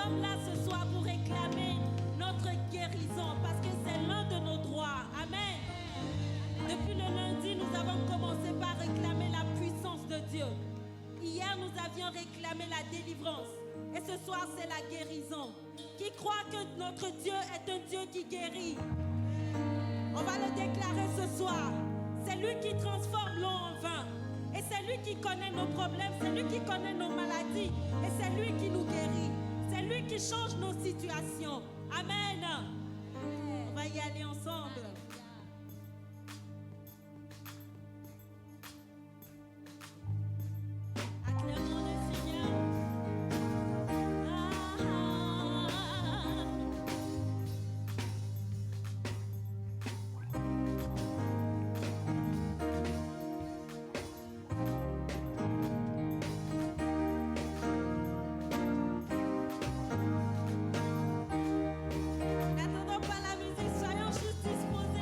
sommes là ce soir pour réclamer notre guérison parce que c'est l'un de nos droits. Amen. Depuis le lundi, nous avons commencé par réclamer la puissance de Dieu. Hier, nous avions réclamé la délivrance. Et ce soir, c'est la guérison. Qui croit que notre Dieu est un Dieu qui guérit? On va le déclarer ce soir. C'est lui qui transforme l'eau en vin. Et c'est lui qui connaît nos problèmes, c'est lui qui connaît nos maladies. Et c'est lui qui nous guérit. C'est lui qui change nos situations. Amen. On va y aller ensemble. Acclamons le Seigneur. N'attendons pas la musique, soyons juste disposés.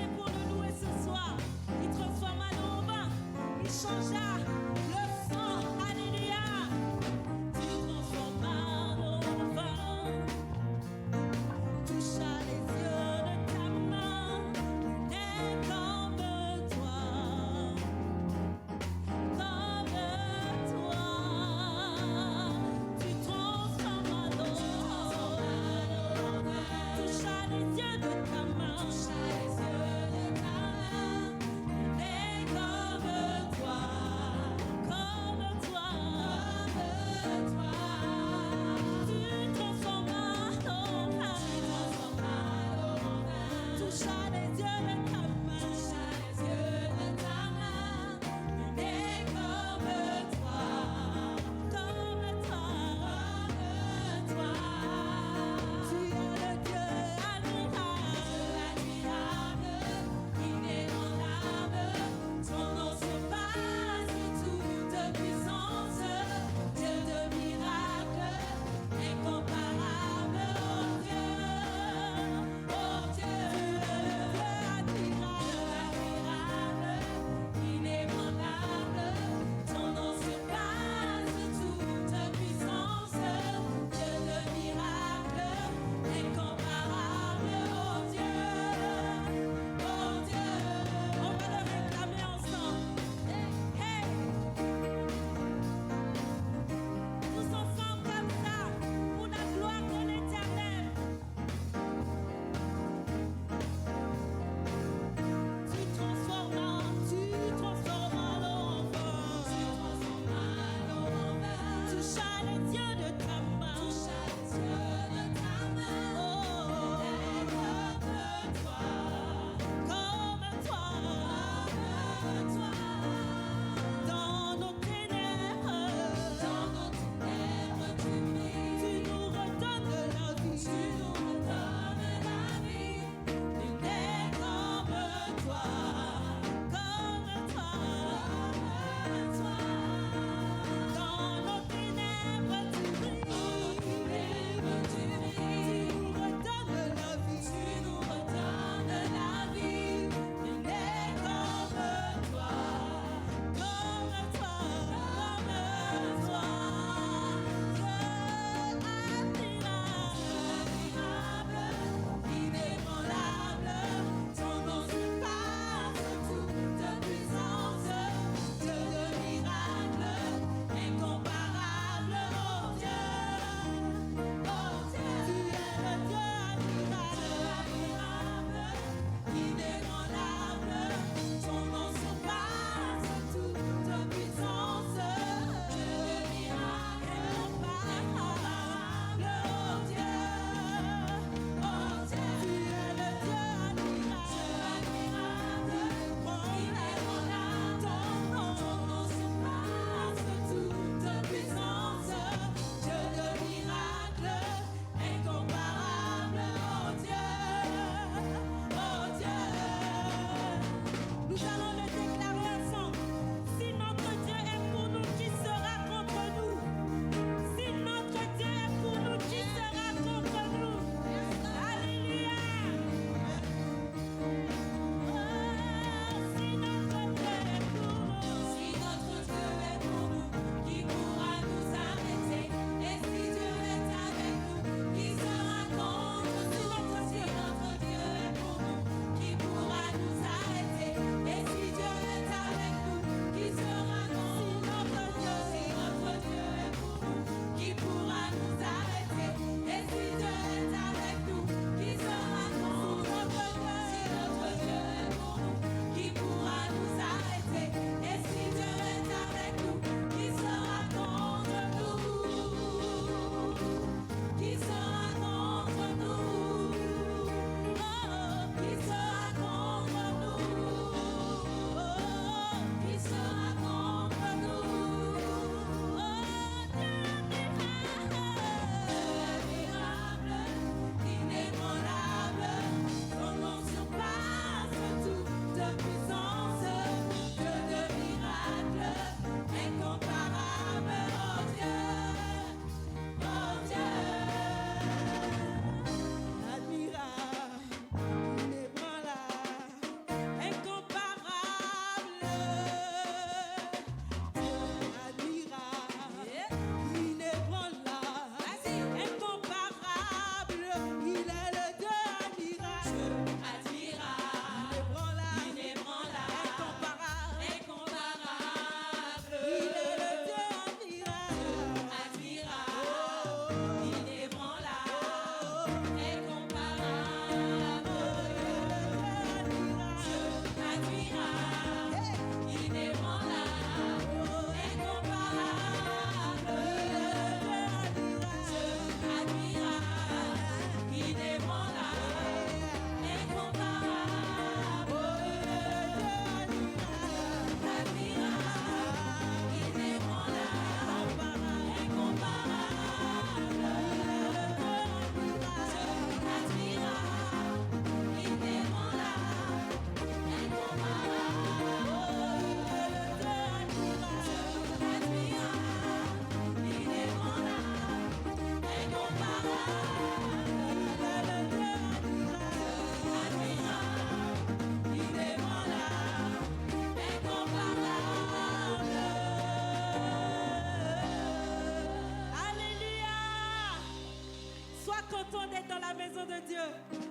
content d'être dans la maison de Dieu.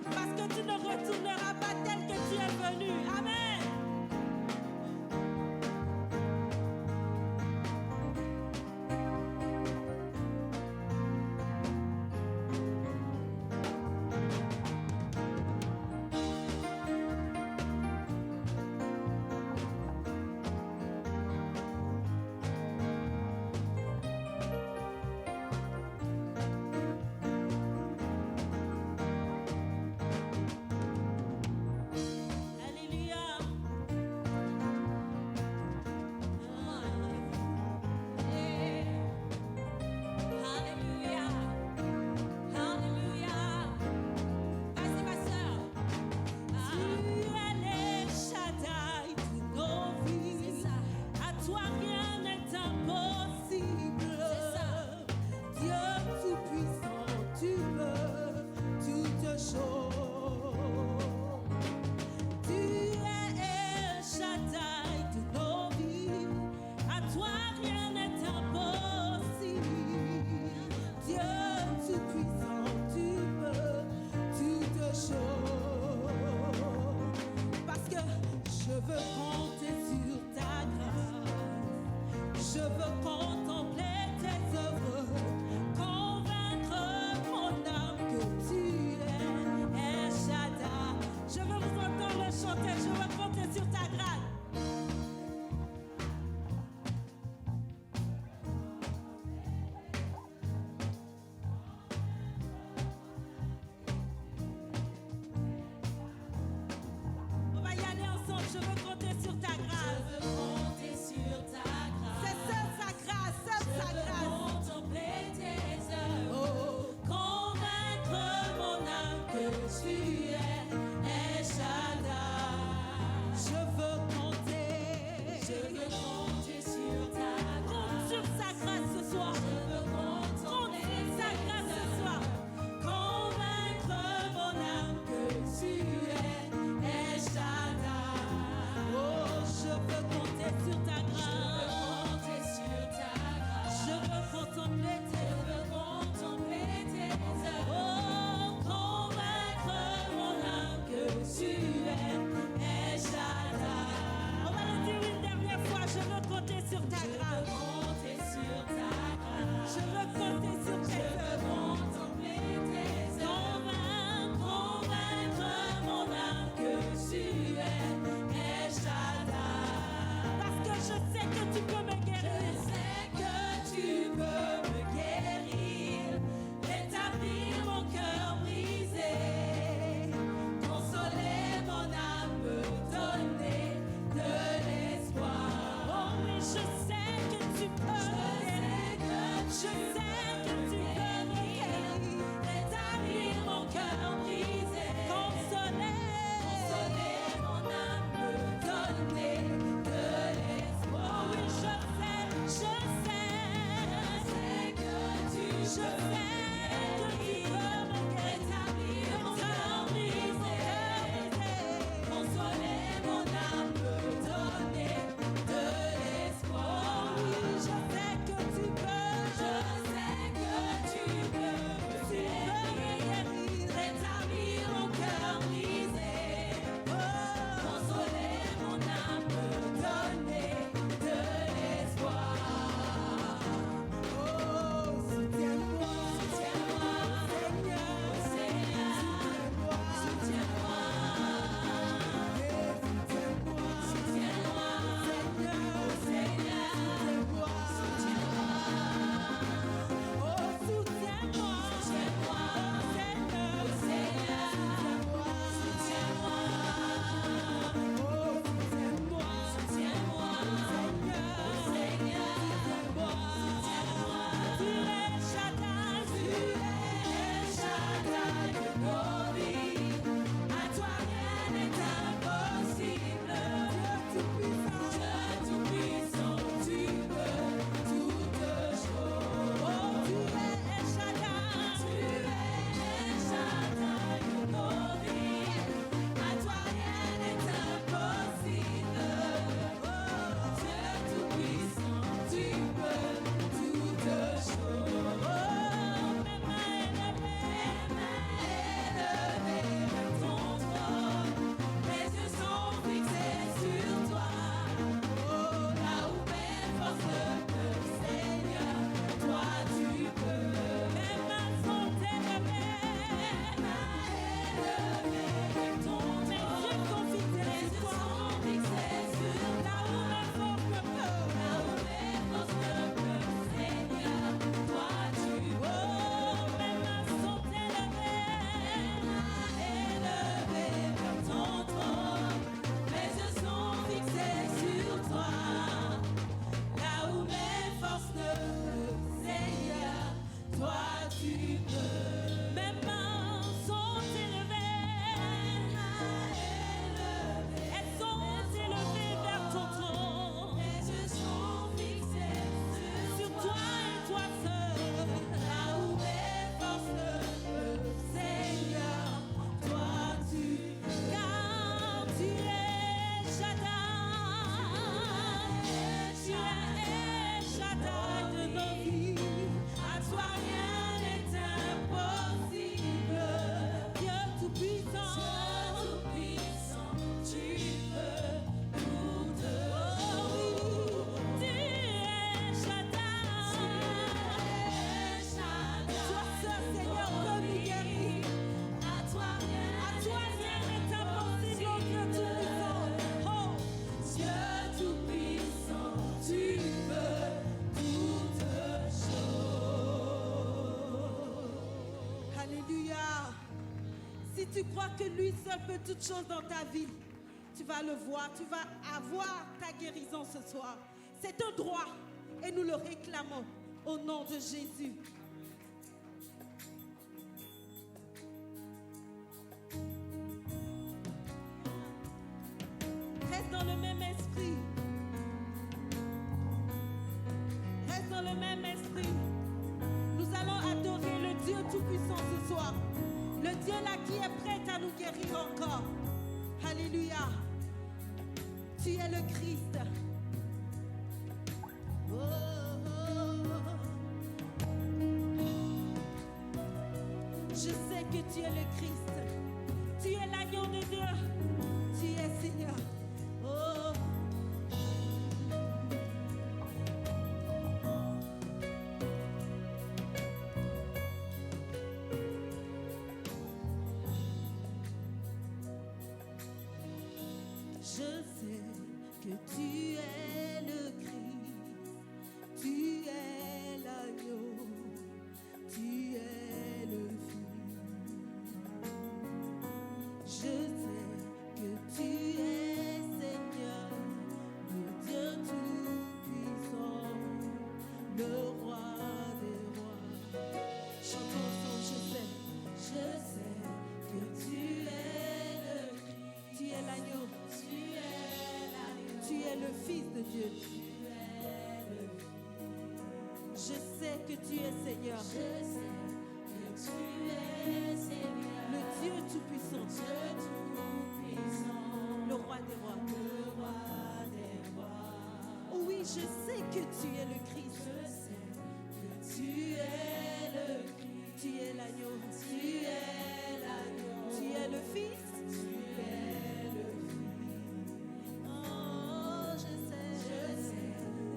Parce que tu ne retourneras pas tel que tu es venu. Amen. Je veux compter sur ta grâce. C'est seule sa grâce Mes mains sont élevées. Elles sont élevées vers ton trône. Mes yeux sont fixés Sur toi et toi seul. là où mes forces ne peuvent. Seigneur, toi tu Car tu es Shaddai. Tu es Shaddai de nos vies. à toi rien n'est impossible. Dieu Tout-Puissant. Tout-puissant, tu peux tout Tu es Shaddai. Toi seul, Seigneur, peux nous guérir. À toi À toi rien n'est impossible, oh Dieu Tout-Puissant. Oh, Dieu tout-puissant, tu peux toutes choses. Alléluia. Si tu crois que lui seul peut toutes choses dans ta vie, tu vas le voir, tu vas avoir ta guérison ce soir. C'est un droit et nous le réclamons au nom de Jésus. Reste dans le même esprit. Reste dans le même esprit. Nous allons adorer le Dieu Tout-Puissant ce soir. Le Dieu là qui est prêt à nous guérir encore. Alléluia. Tu es le Christ. Oh, oh, oh. Je sais que tu es le Christ. Tu es l'agneau de Dieu. Tu es Seigneur. Oh. Je sais que tu es le Christ, tu es l'agneau, tu es le Fils. Je sais que tu es Seigneur, le Dieu Tout-Puissant, le Roi des rois. Chantons ensemble, je sais que tu es le Christ, tu es l'agneau. Tu es le Fils de Dieu. Je sais que tu es Seigneur. Je sais que tu es Seigneur, Le Dieu Tout-Puissant. Dieu tout-puissant, Le Roi des rois. le roi des rois. Oh oui, je sais que tu es le Christ. Je sais que tu es le Christ, Tu es l'agneau. tu es l'agneau, Tu es le Fils. tu es le Fils. Oh, je sais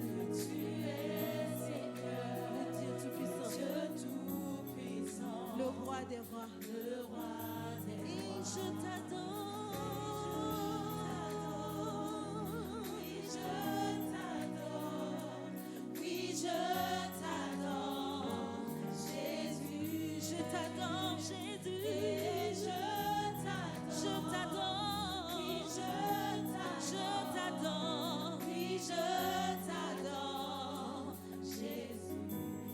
Que tu es Seigneur, le Dieu Tout-Puissant. Dieu tout-puissant, Le Roi des rois. le roi des rois. Et je t'adore. Oui, je t'adore, oui, je t'adore, Jésus. Je t'adore, Jésus. Et je Je t'adore, t'adore. oui, Je t'adore. oui, je t'adore, Jésus.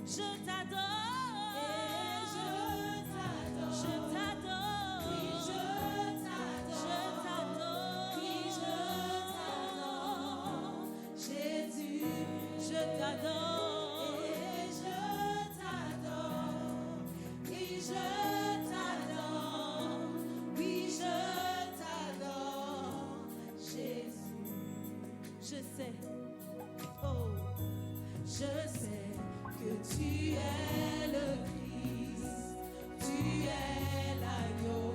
Je t'adore. Et je t'adore, Je t'adore. oui, je t'adore, oui, je t'adore, Jésus. Je t'adore. Et je t'adore, oui, je t'adore, oui, je t'adore, Jésus. Je sais. Oh. Je sais que tu es le Christ, tu es l'agneau,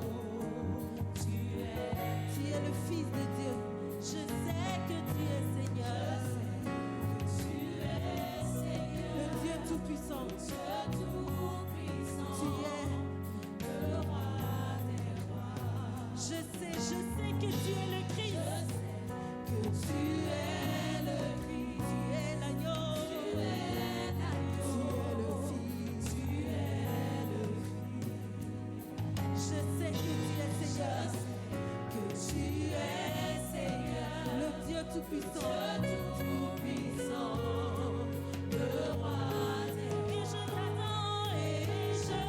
tu es le Fils de Dieu. Je sais que tu es Seigneur. tu es Seigneur, Le Dieu Tout-Puissant. Dieu tout-puissant, Tu es. le roi des rois. Je sais que tu es le Christ. Que tu es le Christ, Tu es l'agneau. tu es l'agneau, Tu es le Fils. tu es le Je sais que tu es Je Seigneur. sais que tu es Seigneur, Le Dieu Tout-Puissant. Dieu tout-puissant, le roi des rois. Et je t'adore. Et je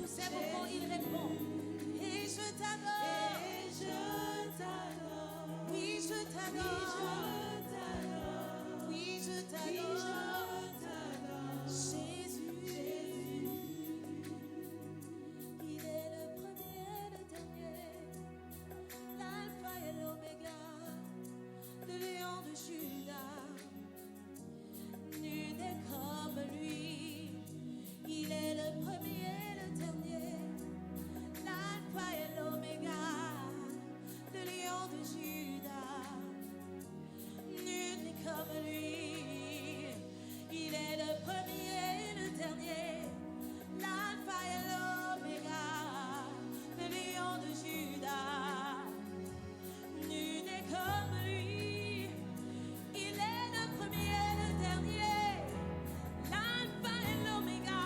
nous aimons, il répond. Et je t'adore. Et je t'adore. Oui, je t'adore. Oui, je t'adore. Jésus, Jésus. Il est le premier et le dernier, l'alpha et l'oméga, le lion de Juda. Nul n'est comme lui. Il est le premier et le dernier, l'alpha et l'oméga, le lion de Juda. Nul n'est comme lui. Il est le premier et le dernier, l'alpha et l'oméga, le lion de Juda. Nul n'est comme lui. Il est le premier et le dernier, l'alpha et l'oméga,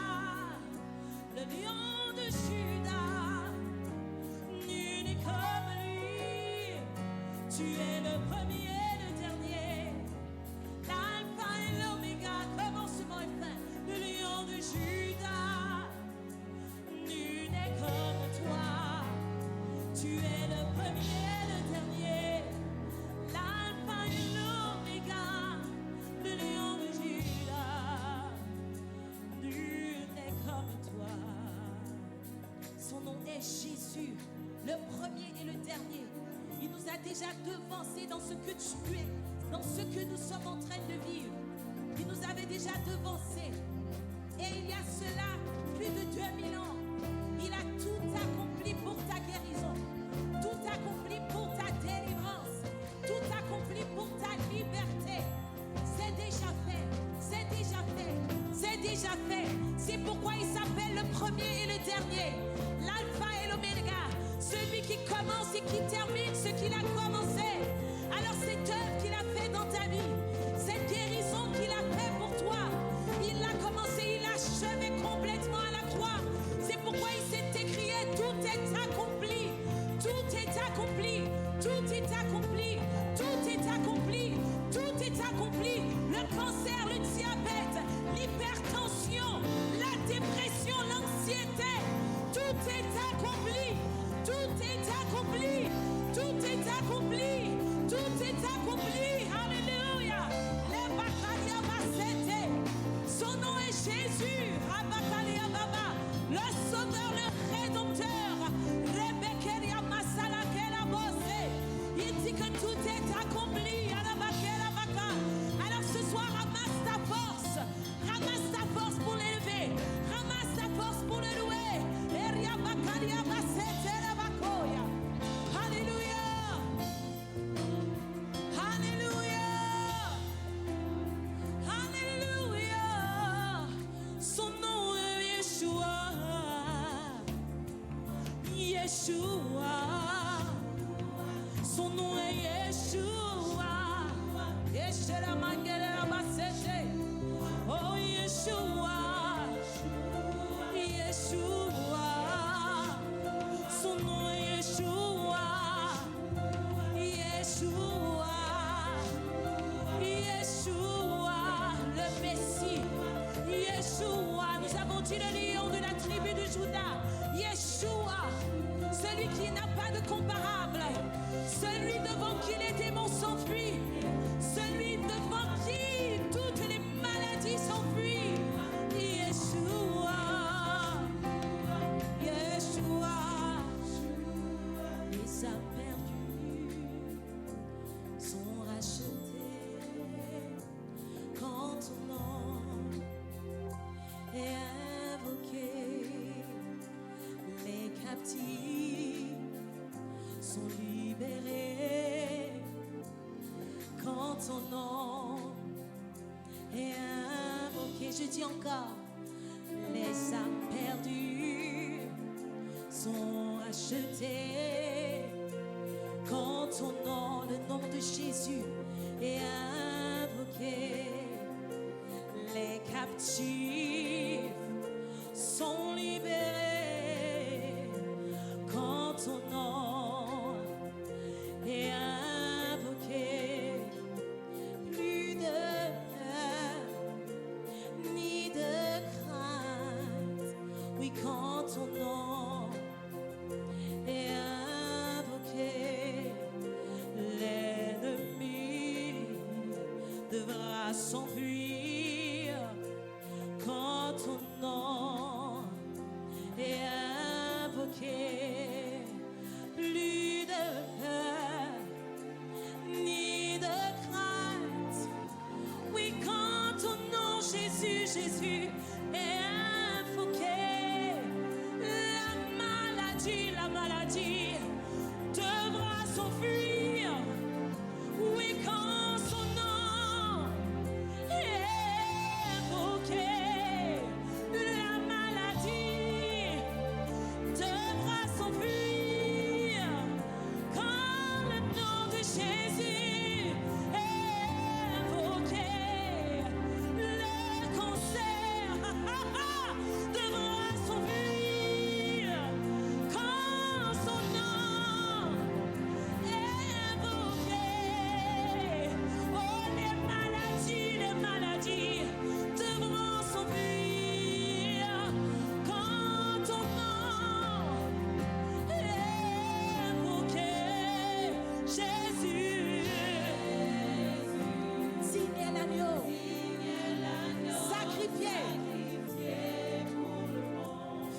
le lion de Juda. Nul n'est comme lui. Tu es le premier et le dernier, l'alpha et l'oméga. Commencement et fin, le lion de Juda. Nul n'est comme toi. Tu es le premier et le dernier, l'alpha et l'oméga, le lion de Juda. Nul n'est comme toi. Son nom est Jésus, le premier et le dernier. Il nous a déjà devancés dans ce que tu es, dans ce que nous sommes en train de vivre. Il nous avait déjà devancés. Et il y a cela plus de 2000 ans, il a tout accompli pour ta guérison, tout accompli pour ta délivrance, tout accompli pour ta liberté. C'est déjà fait, c'est déjà fait, c'est déjà fait. C'est pourquoi il s'appelle le premier et le dernier, l'alpha et l'oméga, celui qui commence et qui termine ce qu'il a commencé. Alors cette œuvre qu'il a fait dans ta vie, cette guérison qu'il a fait pour toi, il l'a commencé, il l'a achevé complètement à la croix. C'est pourquoi il s'est écrié, tout est accompli, tout est accompli, tout est accompli, tout est accompli, tout est accompli. Le cancer, le diabète, l'hypertension, la dépression, l'anxiété, tout est accompli, tout est accompli, tout est accompli, tout est accompli. Alléluia. Les Bakalia Basete. Son nom est Jésus. Rabakalia Baba. Le sauveur, le rédempteur. Rebekeria Masala Kela Bose. Il dit que tout est accompli. Alabakela Baka. Alors ce soir, ramasse ta force. Ramasse ta force pour l'élever. Ramasse ta force pour le louer. Eria Bakalia Basete Rabakoya. Alléluia. Alléluia. Alléluia. Son nom est Yeshua. Yeshua. Son nom est Yeshua. Yeshua Mangela Basete. Oh Yeshua. Yeshua. Son nom est Yeshua. Yeshua. Yeshua, le Messie. Yeshua, nous avons dit le lion de la tribu de Juda. Yeshua, celui qui n'a pas de comparable, celui devant qui les démons s'enfuient, celui devant qui toutes les maladies s'enfuient. Yeshua, Yeshua, les âmes perdues sont rachetées quand ton nom est invoqué. Les captifs sont libérés quand ton nom est invoqué. Je dis encore, les âmes perdues sont rachetées quand ton nom, le nom de Jésus est invoqué. Les captifs sont libérés quand ton nom est invoqué. Plus de peur, ni de crainte. Oui, quand ton nom devra s'enfuir quand ton nom est invoqué. Plus de peur ni de crainte. Oui, quand ton nom, Jésus, Jésus, est invoqué, la maladie devra s'enfuir. Oui, quand son nom est invoqué, la maladie devra s'enfuir. Quand le nom de Jésus est invoqué, le cancer devra s'enfuir. Quand son nom est invoqué, oh, les maladies devront s'enfuir. Quand ton nom est invoqué, Jésus, signe l'agneau, sacrifié,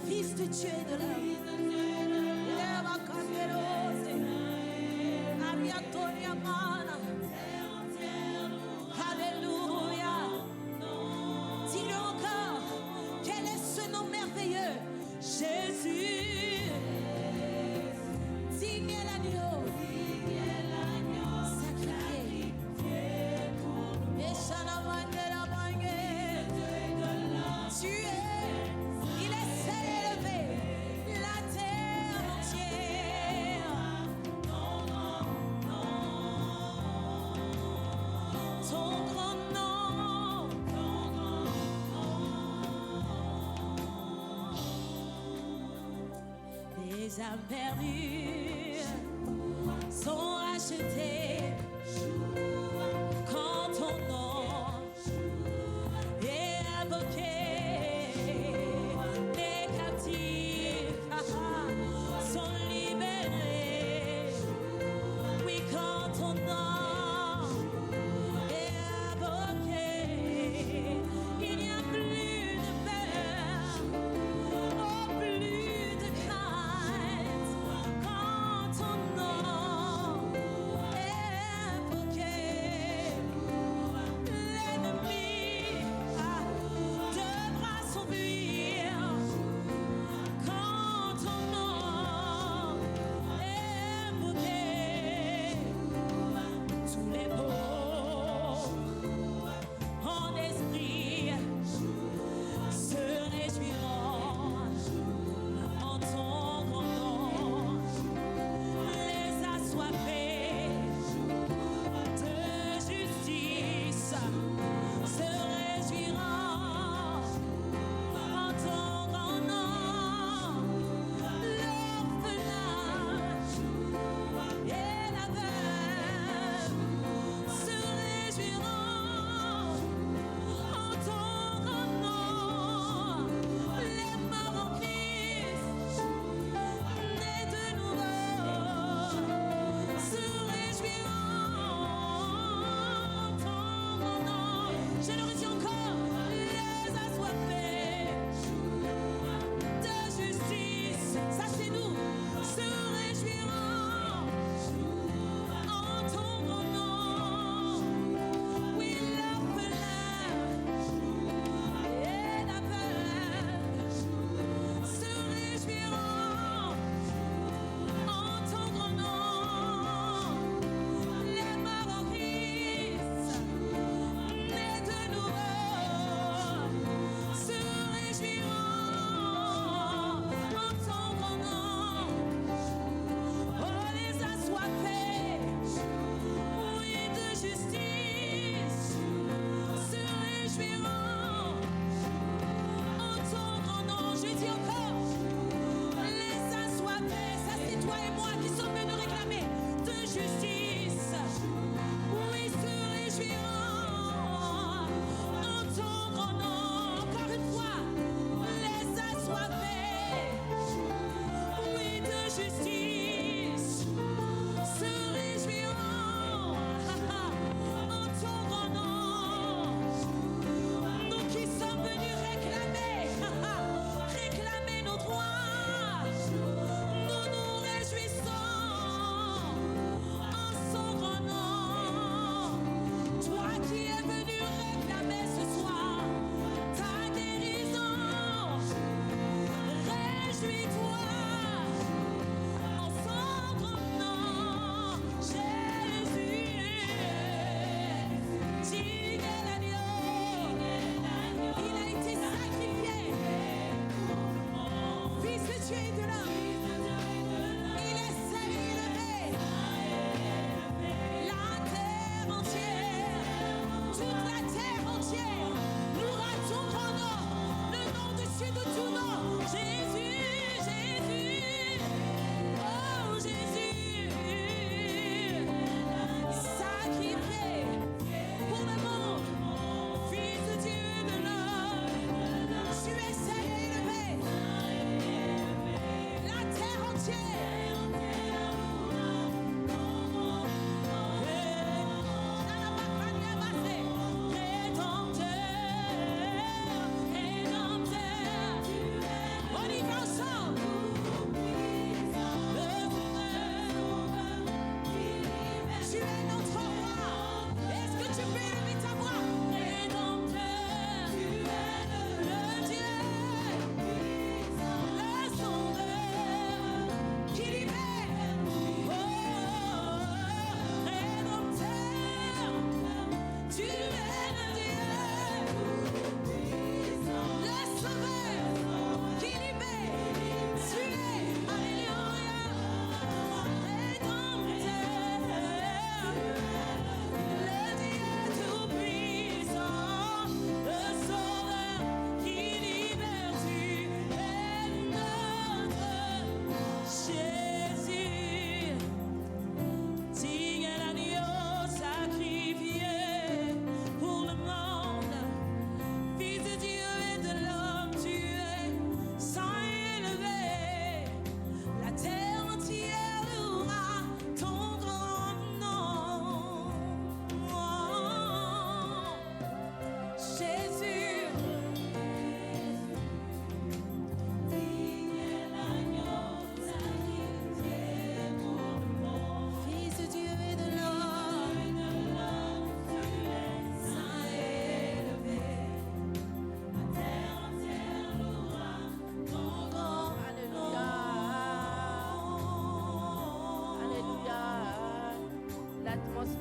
Fils de Dieu et de l'homme. Alléluia. Dis-le encore. Quel est ce nom merveilleux? Jésus. Signe l'agneau. Sacrifié. Et tu es, il est élevé, la terre entière. Ton grand nom, les âmes perdues sont rachetées quand ton nom est invoqué. Les captifs sont libérés. Oui, quand ton nom est invoqué, il n'y a plus de peur, oh, plus de crainte. Quand ton nom est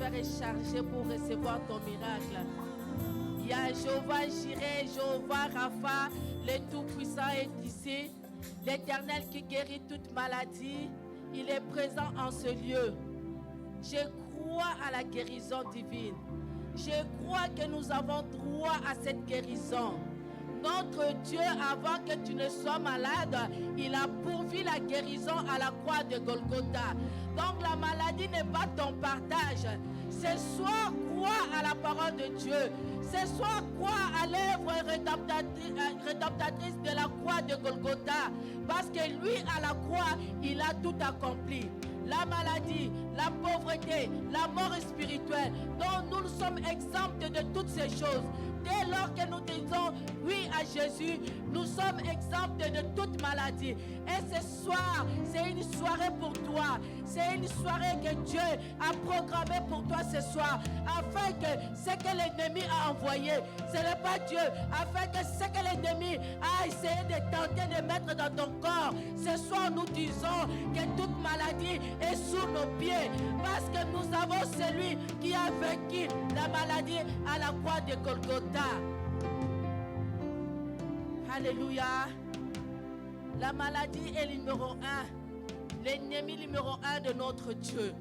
frère est chargé pour recevoir ton miracle. Il y a Jéhovah Jireh, Jéhovah Rapha, le Tout-Puissant est ici. L'Éternel qui guérit toute maladie, il est présent en ce lieu. Je crois à la guérison divine. Je crois que nous avons droit à cette guérison. Notre Dieu, avant que tu ne sois malade, il a pourvu la guérison à la croix de Golgotha. Donc la maladie n'est pas ton partage. Ce soir, crois à la parole de Dieu. Ce soir, crois à l'œuvre rédemptatrice de la croix de Golgotha. Parce que lui, à la croix, il a tout accompli. La maladie, la pauvreté, la mort spirituelle. Donc nous sommes exempts de toutes ces choses. Dès lors que nous disons oui à Jésus, nous sommes exempts de toute maladie. Et ce soir, c'est une soirée pour toi. C'est une soirée que Dieu a programmée pour toi ce soir. Afin que ce que l'ennemi a envoyé, ce n'est pas Dieu. Afin que ce que l'ennemi a essayé de tenter de mettre dans ton corps, ce soir nous disons que toute maladie est sous nos pieds. Parce que nous avons celui qui a vaincu la maladie à la croix de Golgotha. Alléluia. La maladie est numéro 1. L'ennemi numéro 1 de notre Dieu.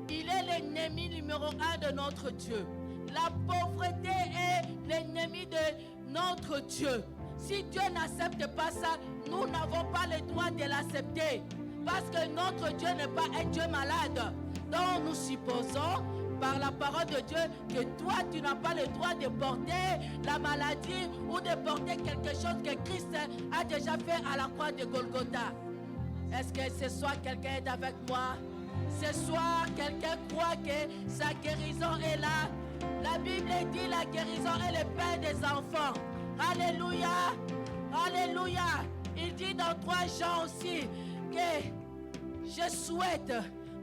Il est l'ennemi numéro 1 de notre Dieu. La pauvreté est l'ennemi de notre Dieu. Si Dieu n'accepte pas ça, nous n'avons pas le droit de l'accepter. Parce que notre Dieu n'est pas un Dieu malade. Donc nous supposons par la parole de Dieu que toi tu n'as pas le droit de porter la maladie ou de porter quelque chose que Christ a déjà fait à la croix de Golgotha. Est-ce que ce soir quelqu'un est avec moi? Ce soir quelqu'un croit que sa guérison est là? La Bible dit la guérison est le pain des enfants. Alléluia. Alléluia. Il dit dans 3 Jean aussi que je souhaite,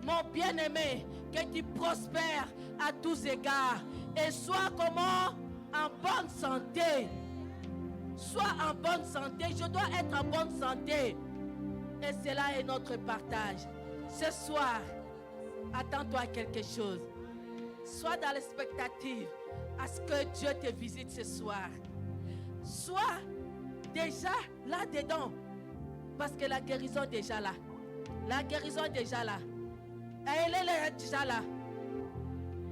mon bien-aimé, que tu prospères à tous égards et sois comment? En bonne santé. Sois en bonne santé. Je dois être en bonne santé. Et cela est notre partage. Ce soir, attends-toi à quelque chose. Sois dans l'expectative à ce que Dieu te visite ce soir. Sois déjà là-dedans. Parce que la guérison est déjà là. La guérison est déjà là. Elle est déjà là.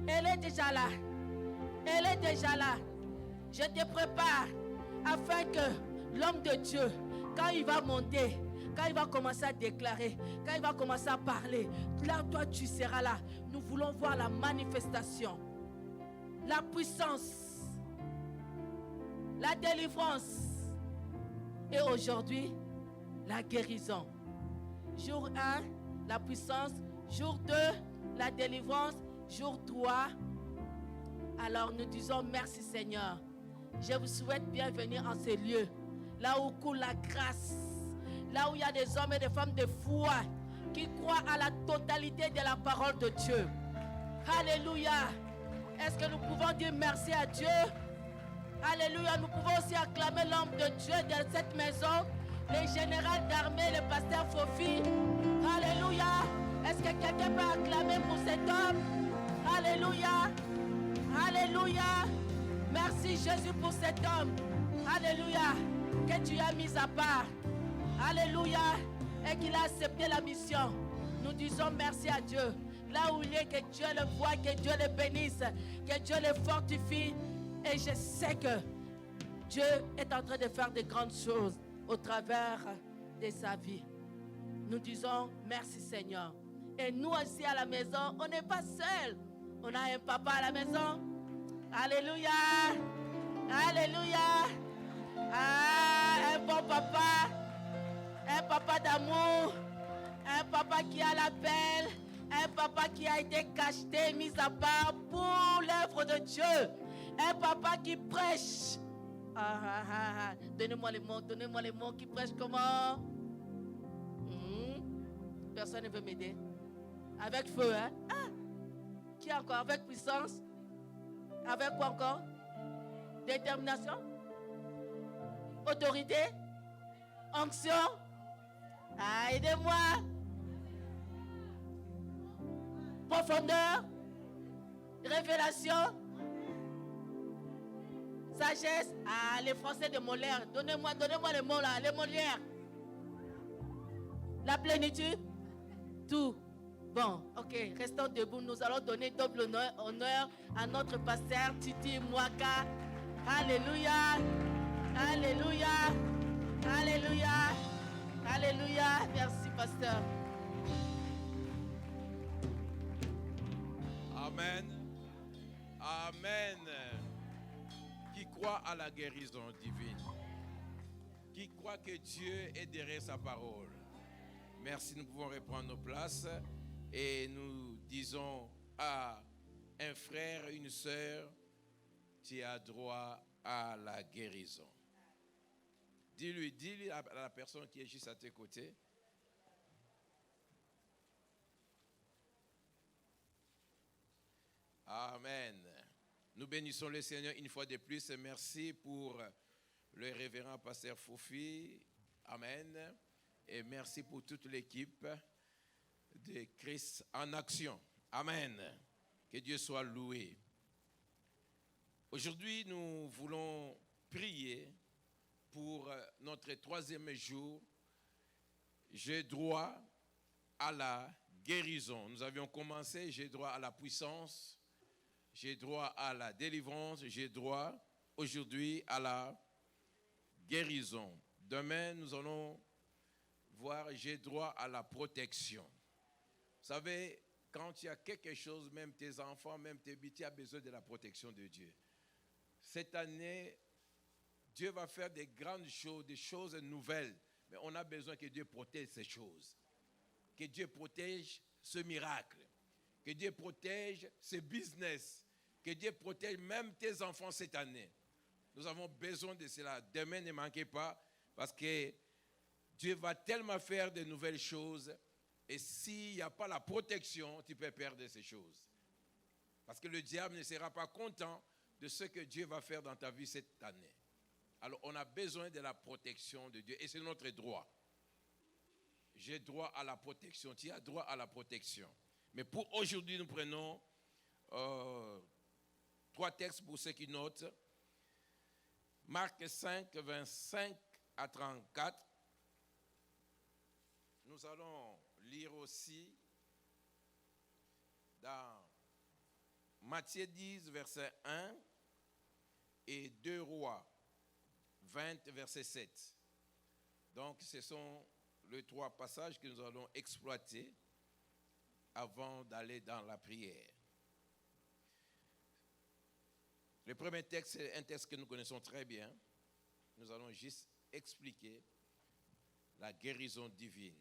Elle est déjà là. Elle est déjà là. Je te prépare afin que l'homme de Dieu, quand il va monter, quand il va commencer à déclarer, quand il va commencer à parler, là, toi, tu seras là. Nous voulons voir la manifestation, la puissance, la délivrance. Et aujourd'hui, la guérison. Jour 1, la puissance. Jour 2, la délivrance. Jour 3, alors nous disons merci Seigneur. Je vous souhaite bienvenue en ce lieu. Là où coule la grâce. Là où il y a des hommes et des femmes de foi qui croient à la totalité de la parole de Dieu. Alléluia. Est-ce que nous pouvons dire merci à Dieu? Alléluia. Nous pouvons aussi acclamer l'homme de Dieu dans cette maison. Le général d'armée, le pasteur Fofi. Alléluia. Est-ce que quelqu'un peut acclamer pour cet homme? Alléluia. Alléluia. Merci Jésus pour cet homme. Alléluia. Que tu as mis à part. Alléluia. Et qu'il a accepté la mission. Nous disons merci à Dieu. Là où il est, que Dieu le voie, que Dieu le bénisse, que Dieu le fortifie. Et je sais que Dieu est en train de faire de grandes choses au travers de sa vie. Nous disons merci Seigneur. Et nous aussi à la maison, on n'est pas seuls. On a un papa à la maison. Alléluia. Alléluia. Ah, un bon papa. Un papa d'amour. Un papa qui a l'appel. Un papa qui a été cacheté, mis à part pour l'œuvre de Dieu. Un papa qui prêche. Donnez-moi les mots qui prêchent comment? Personne ne veut m'aider. Avec feu, hein? Ah! Qui encore? Avec puissance? Avec quoi encore? Détermination? Autorité? Onction? Ah, aidez-moi! Profondeur? Révélation. Sagesse. Ah, les Français de Molière. Donnez-moi les mots là, les Molières. La plénitude. Tout. Bon, ok, restons debout. Nous allons donner double honneur à notre pasteur Titi Mwaka. Alléluia. Alléluia. Alléluia. Alléluia. Merci, pasteur. Amen. Amen. Qui croit à la guérison divine, qui croit que Dieu est derrière sa parole. Merci, nous pouvons reprendre nos places et nous disons à un frère, une sœur, tu as droit à la guérison. Dis-lui à la personne qui est juste à tes côtés. Amen. Nous bénissons le Seigneur une fois de plus. Merci pour le révérend pasteur Foufi. Amen. Et merci pour toute l'équipe de Christ en action. Amen. Que Dieu soit loué. Aujourd'hui, nous voulons prier pour notre 3e jour. J'ai droit à la guérison. Nous avions commencé, j'ai droit à la puissance. J'ai droit à la délivrance, j'ai droit aujourd'hui à la guérison. Demain, nous allons voir, j'ai droit à la protection. Vous savez, quand il y a quelque chose, même tes enfants, même tes bébés, tu as besoin de la protection de Dieu. Cette année, Dieu va faire des grandes choses, des choses nouvelles. Mais on a besoin que Dieu protège ces choses. Que Dieu protège ce miracle. Que Dieu protège ce business. Que Dieu protège même tes enfants cette année. Nous avons besoin de cela. Demain, ne manquez pas, parce que Dieu va tellement faire de nouvelles choses. Et s'il n'y a pas la protection, tu peux perdre ces choses. Parce que le diable ne sera pas content de ce que Dieu va faire dans ta vie cette année. Alors, on a besoin de la protection de Dieu. Et c'est notre droit. J'ai droit à la protection. Tu as droit à la protection. Mais pour aujourd'hui, nous prenons 3 textes pour ceux qui notent. Marc 5, 25 à 34. Nous allons lire aussi dans Matthieu 10, verset 1 et 2 Rois 20, verset 7. Donc, ce sont les 3 passages que nous allons exploiter avant d'aller dans la prière. Le premier texte, c'est un texte que nous connaissons très bien. Nous allons juste expliquer la guérison divine.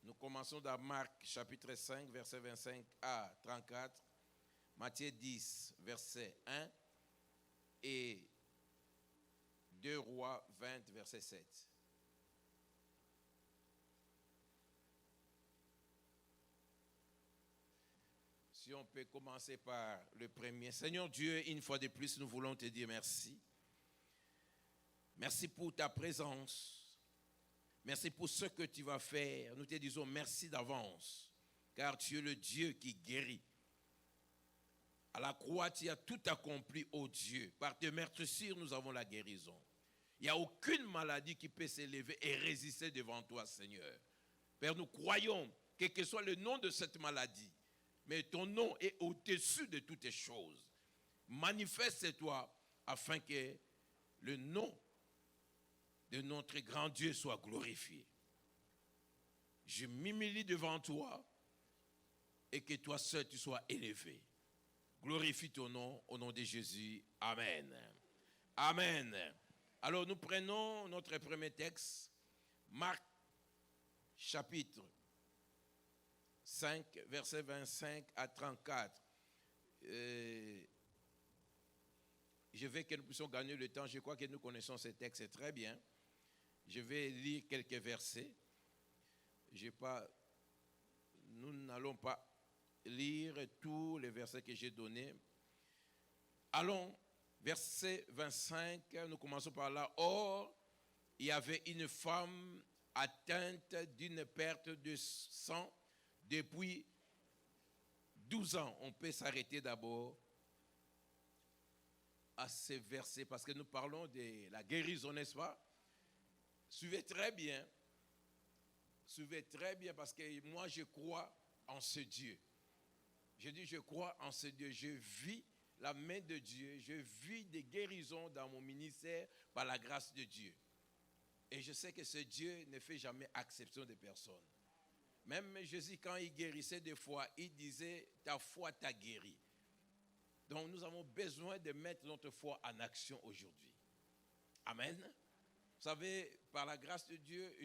Nous commençons dans Marc chapitre 5, verset 25 à 34, Matthieu 10, verset 1 et 2 Rois 20, verset 7. Si on peut commencer par le premier. Seigneur Dieu, une fois de plus, nous voulons te dire merci. Merci pour ta présence. Merci pour ce que tu vas faire. Nous te disons merci d'avance, car tu es le Dieu qui guérit. À la croix, tu as tout accompli, ô Dieu. Par tes meurtrissures, nous avons la guérison. Il n'y a aucune maladie qui peut s'élever et résister devant toi, Seigneur. Père, nous croyons, quel que soit le nom de cette maladie, mais ton nom est au-dessus de toutes les choses. Manifeste-toi afin que le nom de notre grand Dieu soit glorifié. Je m'humilie devant toi et que toi seul tu sois élevé. Glorifie ton nom au nom de Jésus. Amen. Amen. Alors nous prenons notre premier texte, Marc chapitre 5, versets 25 à 34. Je veux que nous puissions gagner le temps. Je crois que nous connaissons ces textes très bien. Je vais lire quelques versets. Nous n'allons pas lire tous les versets que j'ai donnés. Allons, verset 25, nous commençons par là. Or, il y avait une femme atteinte d'une perte de sang depuis 12 ans, on peut s'arrêter d'abord à ces versets parce que nous parlons de la guérison, n'est-ce pas? Suivez très bien parce que moi je crois en ce Dieu. Je dis je crois en ce Dieu, je vis la main de Dieu, je vis des guérisons dans mon ministère par la grâce de Dieu. Et je sais que ce Dieu ne fait jamais exception de personne. Même Jésus, quand il guérissait des fois, il disait « ta foi t'a guéri ». Donc nous avons besoin de mettre notre foi en action aujourd'hui. Amen. Vous savez, par la grâce de Dieu,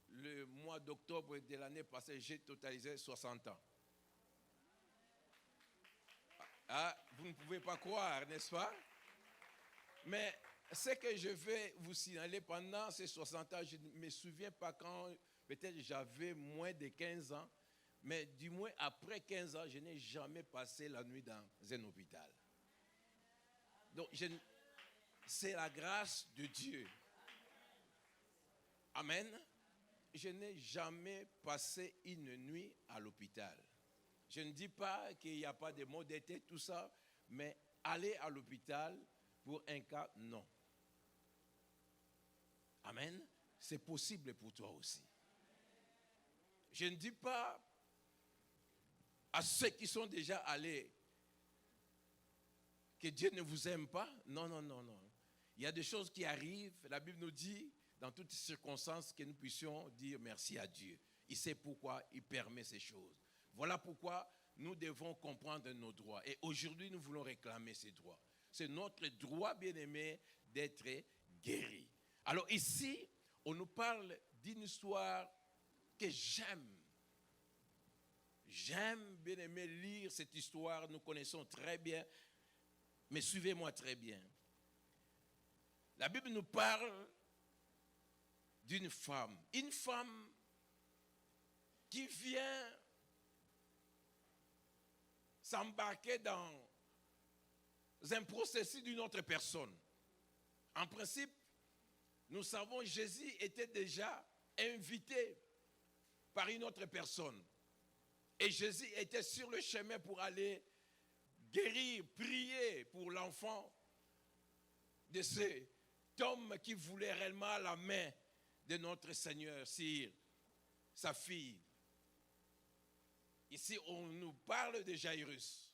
le mois d'octobre de l'année passée, j'ai totalisé 60 ans. Ah, vous ne pouvez pas croire, n'est-ce pas? Mais ce que je vais vous signaler pendant ces 60 ans, je ne me souviens pas quand, peut-être j'avais moins de 15 ans, mais du moins après 15 ans, je n'ai jamais passé la nuit dans un hôpital. Donc, c'est la grâce de Dieu. Amen. Je n'ai jamais passé une nuit à l'hôpital. Je ne dis pas qu'il n'y a pas de maux de tête, tout ça, mais aller à l'hôpital pour un cas, non. Amen. C'est possible pour toi aussi. Je ne dis pas à ceux qui sont déjà allés que Dieu ne vous aime pas. Non, non, non, non. Il y a des choses qui arrivent. La Bible nous dit, dans toutes circonstances, que nous puissions dire merci à Dieu. Il sait pourquoi il permet ces choses. Voilà pourquoi nous devons comprendre nos droits. Et aujourd'hui, nous voulons réclamer ces droits. C'est notre droit, bien-aimé, d'être guéri. Alors ici, on nous parle d'une histoire que j'aime. J'aime, bien-aimé, lire cette histoire. Nous connaissons très bien. Mais suivez-moi très bien. La Bible nous parle d'une femme. Une femme qui vient s'embarquer dans un processus d'une autre personne. En principe, nous savons que Jésus était déjà invité par une autre personne. Et Jésus était sur le chemin pour aller guérir, prier pour l'enfant de cet homme qui voulait réellement la main de notre Seigneur sur sa fille. Ici, on nous parle de Jairus.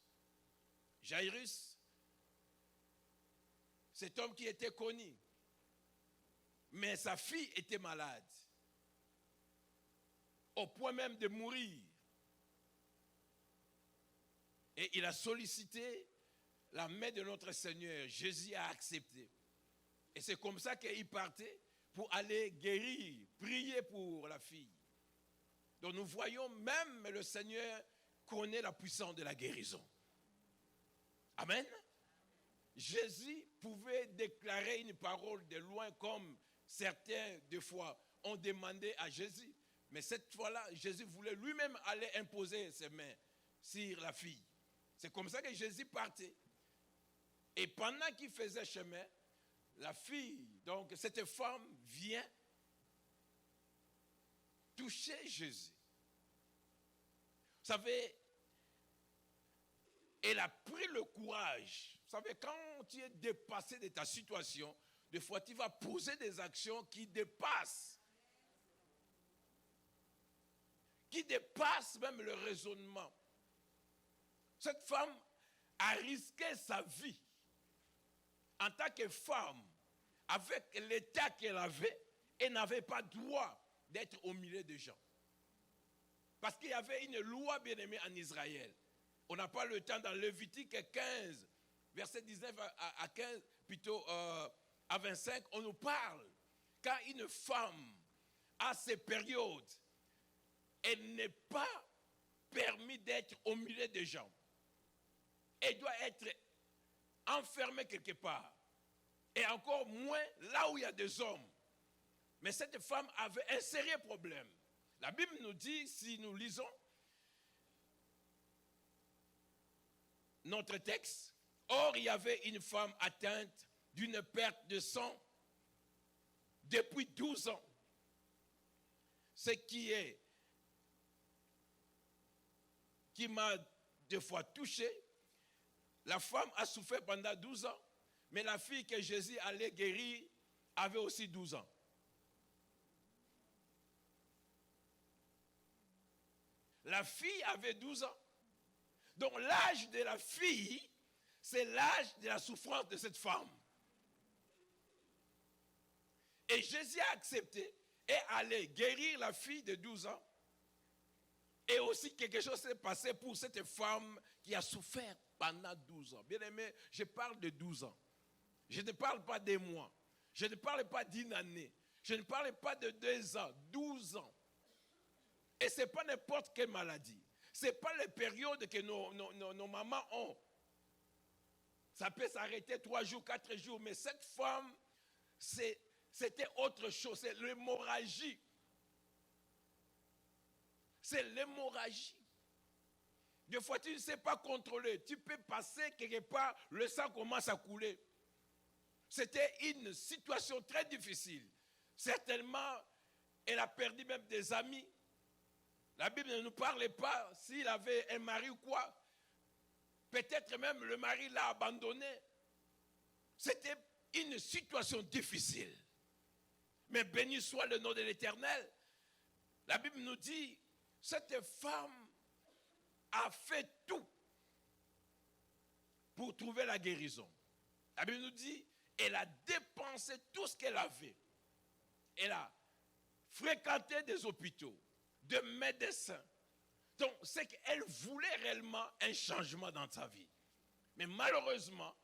Jairus, cet homme qui était connu, mais sa fille était malade, au point même de mourir. Et il a sollicité la main de notre Seigneur. Jésus a accepté. Et c'est comme ça qu'il partait pour aller guérir, prier pour la fille. Donc nous voyons même le Seigneur connaît la puissance de la guérison. Amen. Jésus pouvait déclarer une parole de loin comme certains, des fois, ont demandé à Jésus. Mais cette fois-là, Jésus voulait lui-même aller imposer ses mains sur la fille. C'est comme ça que Jésus partait. Et pendant qu'il faisait chemin, la fille, donc cette femme vient toucher Jésus. Vous savez, elle a pris le courage. Vous savez, quand tu es dépassé de ta situation, des fois tu vas poser des actions qui dépassent même le raisonnement. Cette femme a risqué sa vie en tant que femme, avec l'état qu'elle avait, elle n'avait pas droit d'être au milieu des gens. Parce qu'il y avait une loi bien-aimée en Israël. On n'a pas le temps dans Lévitique 15, verset 19 à 15, plutôt à 25, on nous parle. Quand une femme a ces périodes, elle n'est pas permis d'être au milieu des gens. Elle doit être enfermée quelque part. Et encore moins là où il y a des hommes. Mais cette femme avait un sérieux problème. La Bible nous dit, si nous lisons notre texte, or il y avait une femme atteinte d'une perte de sang depuis 12 ans. Ce qui qui m'a deux fois touché. La femme a souffert pendant 12 ans, mais la fille que Jésus allait guérir avait aussi 12 ans. La fille avait 12 ans. Donc l'âge de la fille, c'est l'âge de la souffrance de cette femme. Et Jésus a accepté et allait guérir la fille de 12 ans. Et aussi quelque chose s'est passé pour cette femme qui a souffert pendant 12 ans. Bien aimé, je parle de 12 ans. Je ne parle pas des mois. Je ne parle pas d'une année. Je ne parle pas de 2 ans. 12 ans. Et ce n'est pas n'importe quelle maladie. Ce n'est pas les périodes que nos mamans ont. Ça peut s'arrêter 3 jours, 4 jours. Mais cette femme, c'était autre chose. C'est l'hémorragie. C'est l'hémorragie. Des fois, tu ne sais pas contrôler. Tu peux passer quelque part, le sang commence à couler. C'était une situation très difficile. Certainement, elle a perdu même des amis. La Bible ne nous parlait pas s'il avait un mari ou quoi. Peut-être même le mari l'a abandonné. C'était une situation difficile. Mais béni soit le nom de l'Éternel. La Bible nous dit, cette femme a fait tout pour trouver la guérison. La Bible nous dit, elle a dépensé tout ce qu'elle avait. Elle a fréquenté des hôpitaux, de médecins. Donc, c'est qu'elle voulait réellement un changement dans sa vie. Mais malheureusement,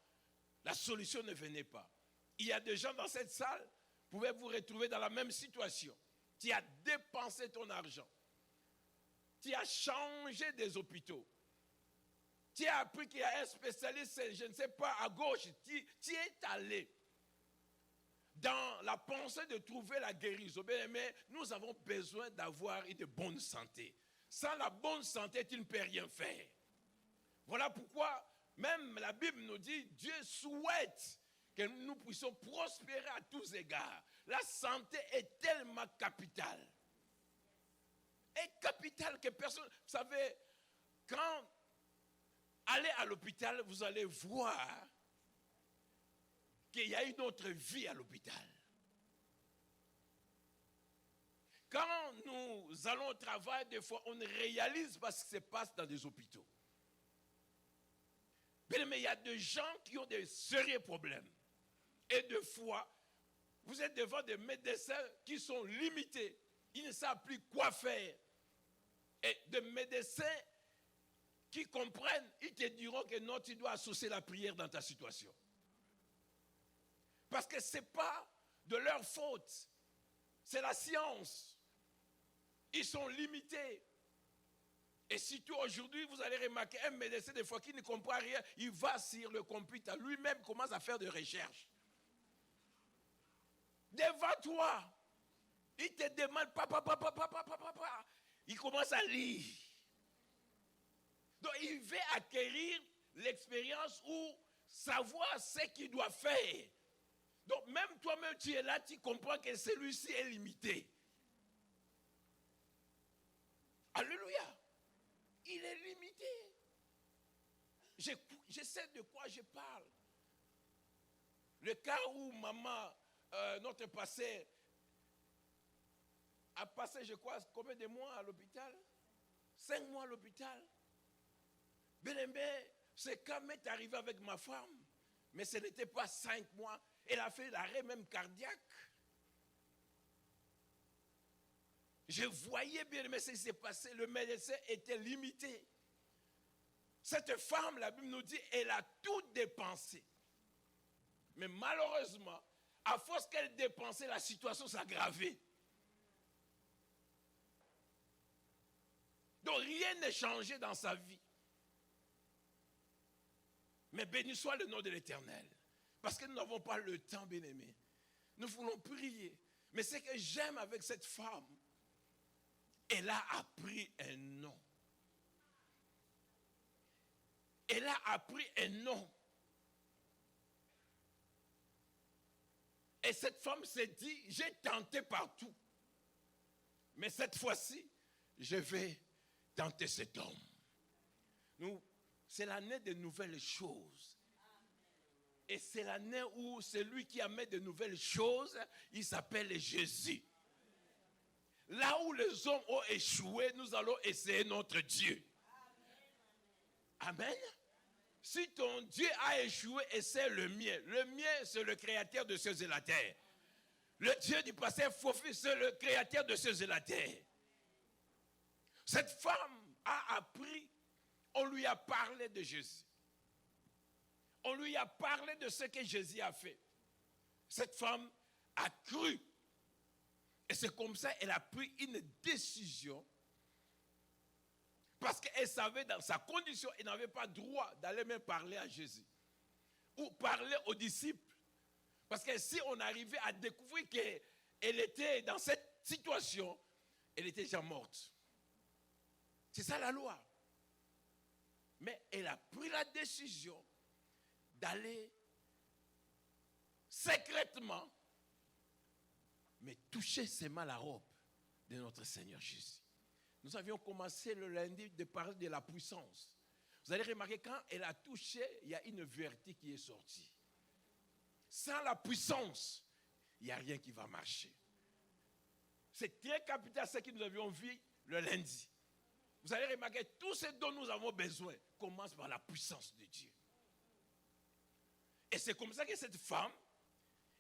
la solution ne venait pas. Il y a des gens dans cette salle, vous pouvez vous retrouver dans la même situation. Tu as dépensé ton argent. Tu as changé des hôpitaux. Tu as appris qu'il y a un spécialiste, je ne sais pas, à gauche. Tu es allé dans la pensée de trouver la guérison. Mais nous avons besoin d'avoir une bonne santé. Sans la bonne santé, tu ne peux rien faire. Voilà pourquoi même la Bible nous dit, Dieu souhaite que nous puissions prospérer à tous égards. La santé est tellement capitale. Et capitale que personne... Vous savez, quand allez à l'hôpital, vous allez voir qu'il y a une autre vie à l'hôpital. Quand nous allons au travail, des fois, on ne réalise pas ce qui se passe dans des hôpitaux. Mais il y a des gens qui ont des sérieux problèmes. Et des fois, vous êtes devant des médecins qui sont limités. Ils ne savent plus quoi faire. Et des médecins qui comprennent, ils te diront que non, tu dois associer la prière dans ta situation. Parce que ce n'est pas de leur faute. C'est la science. Ils sont limités. Et surtout aujourd'hui, vous allez remarquer un médecin des fois qui ne comprend rien, il va sur le computer, lui-même commence à faire des recherches. Devant toi, il te demande papa. Il commence à lire. Donc il veut acquérir l'expérience ou savoir ce qu'il doit faire. Donc même toi-même tu es là, tu comprends que celui-ci est limité. Alléluia. Il est limité. Je sais de quoi je parle. Le cas où maman, notre passé, a passé, je crois, combien de mois à l'hôpital? 5 mois à l'hôpital. Bien-aimé, c'est quand même arrivé avec ma femme. Mais ce n'était pas 5 mois. Elle a fait l'arrêt même cardiaque. Je voyais bien, mais ce qui s'est passé, le médecin était limité. Cette femme, la Bible nous dit, elle a tout dépensé. Mais malheureusement, à force qu'elle dépensait, la situation s'aggravait. Donc rien n'est changé dans sa vie. Mais béni soit le nom de l'Éternel. Parce que nous n'avons pas le temps, bien-aimés. Nous voulons prier. Mais ce que j'aime avec cette femme, elle a appris un nom. Elle a appris un nom. Et cette femme s'est dit, j'ai tenté partout. Mais cette fois-ci, je vais tenter cet homme. C'est l'année de nouvelles choses. Et c'est l'année où celui qui amène de nouvelles choses, il s'appelle Jésus. Là où les hommes ont échoué, nous allons essayer notre Dieu. Amen. Si ton Dieu a échoué, essaie le mien. Le mien, c'est le créateur de cieux et la terre. Le Dieu du passé Fofi, c'est le créateur de cieux et la terre. Cette femme a appris, on lui a parlé de Jésus. On lui a parlé de ce que Jésus a fait. Cette femme a cru. Et c'est comme ça qu'elle a pris une décision. Parce qu'elle savait dans sa condition, elle n'avait pas droit d'aller même parler à Jésus. Ou parler aux disciples. Parce que si on arrivait à découvrir qu'elle était dans cette situation, elle était déjà morte. C'est ça la loi. Mais elle a pris la décision d'aller secrètement, mais toucher seulement la robe de notre Seigneur Jésus. Nous avions commencé le lundi de parler de la puissance. Vous allez remarquer, quand elle a touché, il y a une vérité qui est sortie. Sans la puissance, il n'y a rien qui va marcher. C'est très capital ce que nous avions vu le lundi. Vous allez remarquer, tout ce dont nous avons besoin commence par la puissance de Dieu. Et c'est comme ça que cette femme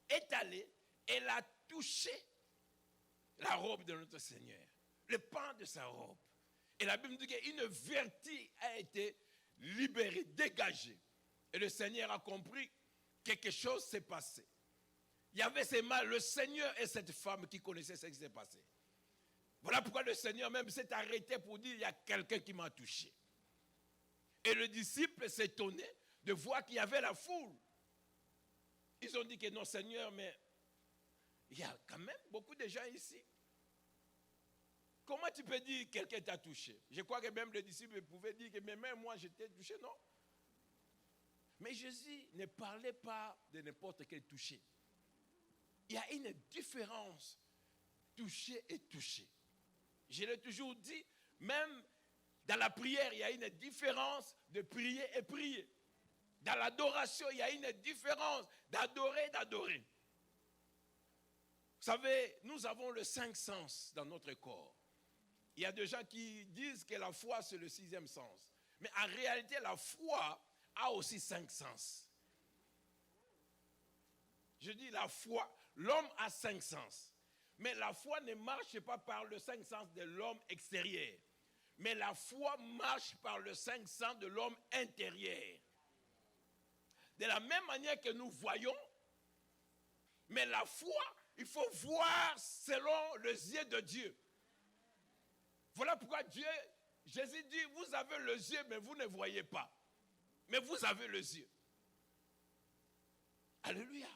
est allée, elle a touché la robe de notre Seigneur, le pan de sa robe. Et la Bible dit qu'une vertu a été libérée, dégagée. Et le Seigneur a compris que quelque chose s'est passé. Il y avait seulement le Seigneur et cette femme qui connaissaient ce qui s'est passé. Voilà pourquoi le Seigneur même s'est arrêté pour dire, il y a quelqu'un qui m'a touché. Et le disciple s'étonnait de voir qu'il y avait la foule. Ils ont dit que non, Seigneur, mais il y a quand même beaucoup de gens ici. Comment tu peux dire que quelqu'un t'a touché? Je crois que même les disciples pouvaient dire que même moi j'étais touché, non? Mais Jésus ne parlait pas de n'importe quel toucher. Il y a une différence, toucher et toucher. Je l'ai toujours dit, même dans la prière, il y a une différence de prier et prier. Dans l'adoration, il y a une différence d'adorer et d'adorer. Vous savez, nous avons le 5 sens dans notre corps. Il y a des gens qui disent que la foi, c'est le 6e sens. Mais en réalité, la foi a aussi 5 sens. Je dis la foi, l'homme a 5 sens. Mais la foi ne marche pas par le 5 sens de l'homme extérieur. Mais la foi marche par le 5 sens de l'homme intérieur. De la même manière que nous voyons, mais la foi, il faut voir selon les yeux de Dieu. Voilà pourquoi Jésus dit, vous avez les yeux, mais vous ne voyez pas. Mais vous avez les yeux. Alléluia.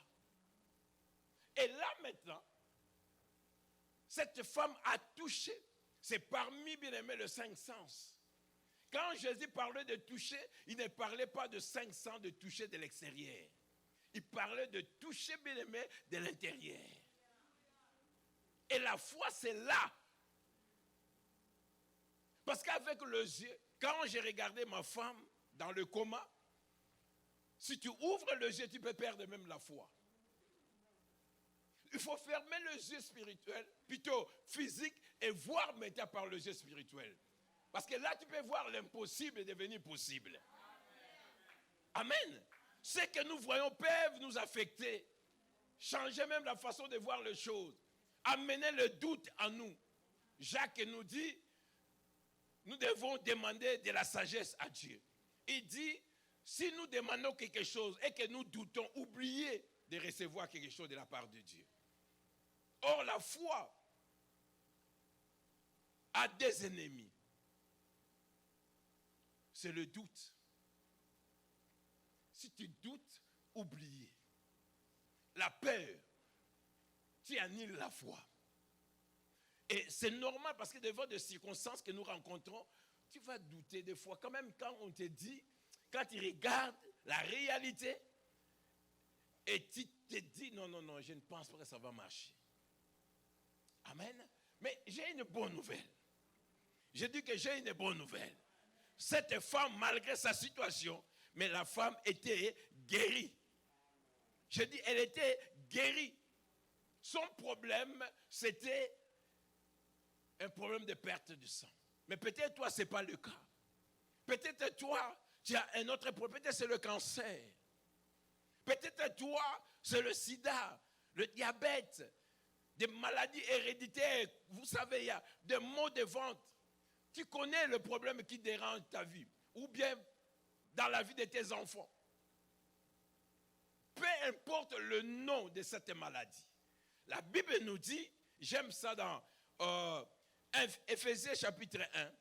Et là maintenant, cette femme a touché. C'est parmi, bien aimé, le 5 sens. Quand Jésus parlait de toucher, il ne parlait pas de 5 sens de toucher de l'extérieur. Il parlait de toucher, bien aimé, de l'intérieur. Et la foi, c'est là. Parce qu'avec les yeux, quand j'ai regardé ma femme dans le coma, si tu ouvres les yeux, tu peux perdre même la foi. Il faut fermer les yeux spirituels, plutôt physiques, et voir maintenant par les yeux spirituels. Parce que là, tu peux voir l'impossible devenir possible. Amen. Ce que nous voyons peuvent nous affecter. Changer même la façon de voir les choses. Amener le doute en nous. Jacques nous dit, nous devons demander de la sagesse à Dieu. Il dit, si nous demandons quelque chose et que nous doutons, oubliez de recevoir quelque chose de la part de Dieu. Or, la foi a des ennemis. C'est le doute. Si tu doutes, oubliez. La peur, tu annules la foi. Et c'est normal parce que devant des circonstances que nous rencontrons, tu vas douter des fois. Quand même, quand on te dit, quand tu regardes la réalité, et tu te dis, non, je ne pense pas que ça va marcher. Amen. Mais j'ai une bonne nouvelle. Je dis que j'ai une bonne nouvelle. cette femme, malgré sa situation, mais la femme était guérie. Je dis, elle était guérie. Son problème, c'était un problème de perte de sang. Mais peut-être toi, ce n'est pas le cas. Peut-être toi, tu as un autre problème. Peut-être c'est le cancer. Peut-être toi, c'est le sida, le diabète, des maladies héréditaires. Vous savez, il y a des maux de ventre. Tu connais le problème qui dérange ta vie. Ou bien dans la vie de tes enfants. Peu importe le nom de cette maladie. La Bible nous dit, j'aime ça dans Éphésiens chapitre 1,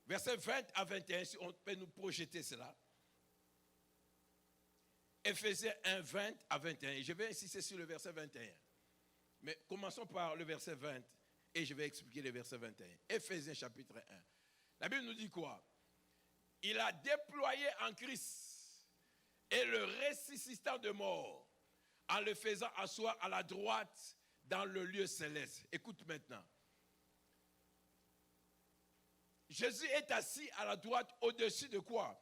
versets 20 à 21, si on peut nous projeter cela. Éphésiens 1, 20 à 21. Je vais insister sur le verset 21. Mais commençons par le verset 20 et je vais expliquer le verset 21. Éphésiens chapitre 1. La Bible nous dit quoi? Il a déployé en Christ et le ressuscitant de mort en le faisant asseoir à la droite dans le lieu céleste. Écoute maintenant. Jésus est assis à la droite au-dessus de quoi?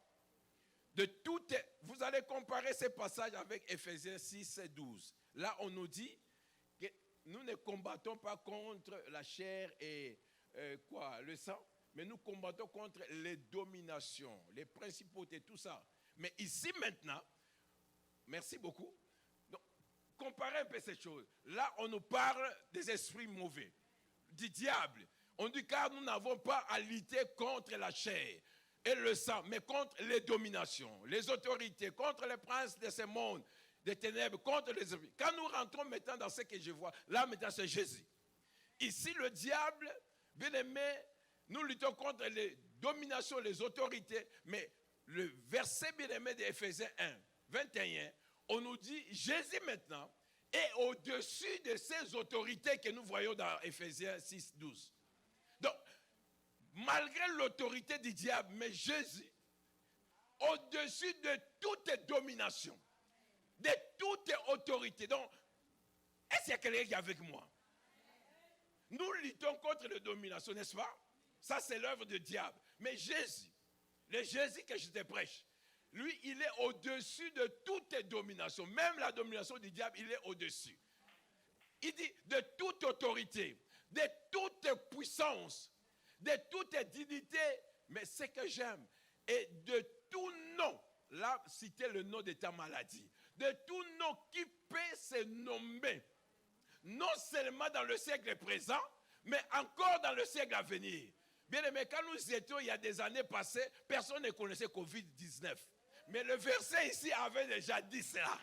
De tout. Vous allez comparer ces passages avec Éphésiens 6 et 12. Là, on nous dit que nous ne combattons pas contre la chair et le sang, mais nous combattons contre les dominations, les principautés, tout ça. Mais ici maintenant, merci beaucoup. Donc, comparez un peu ces choses. Là, on nous parle des esprits mauvais, du diable. On dit car nous n'avons pas à lutter contre la chair et le sang, mais contre les dominations, les autorités, contre les princes de ce monde, des ténèbres, contre les esprits. Quand nous rentrons maintenant dans ce que je vois, là maintenant c'est Jésus. Ici le diable, bien aimé, nous luttons contre les dominations, les autorités, mais le verset bien aimé d'Éphésiens 1, 21, on nous dit Jésus maintenant est au-dessus de ces autorités que nous voyons dans Éphésiens 6, 12. Donc, malgré l'autorité du diable, mais Jésus, au-dessus de toute domination, de toute autorité. Donc, est-ce qu'il y a quelqu'un qui est avec moi? Nous luttons contre les dominations, n'est-ce pas? Ça, c'est l'œuvre du diable. Mais Jésus, le Jésus que je te prêche, lui, il est au-dessus de toute domination. Même la domination du diable, il est au-dessus. Il dit de toute autorité, de toute puissance, de toute dignité, mais ce que j'aime, et de tout nom, là, citez le nom de ta maladie, de tout nom qui peut se nommer, non seulement dans le siècle présent, mais encore dans le siècle à venir. Bien aimé, quand nous étions il y a des années passées, personne ne connaissait Covid-19. Mais le verset ici avait déjà dit cela.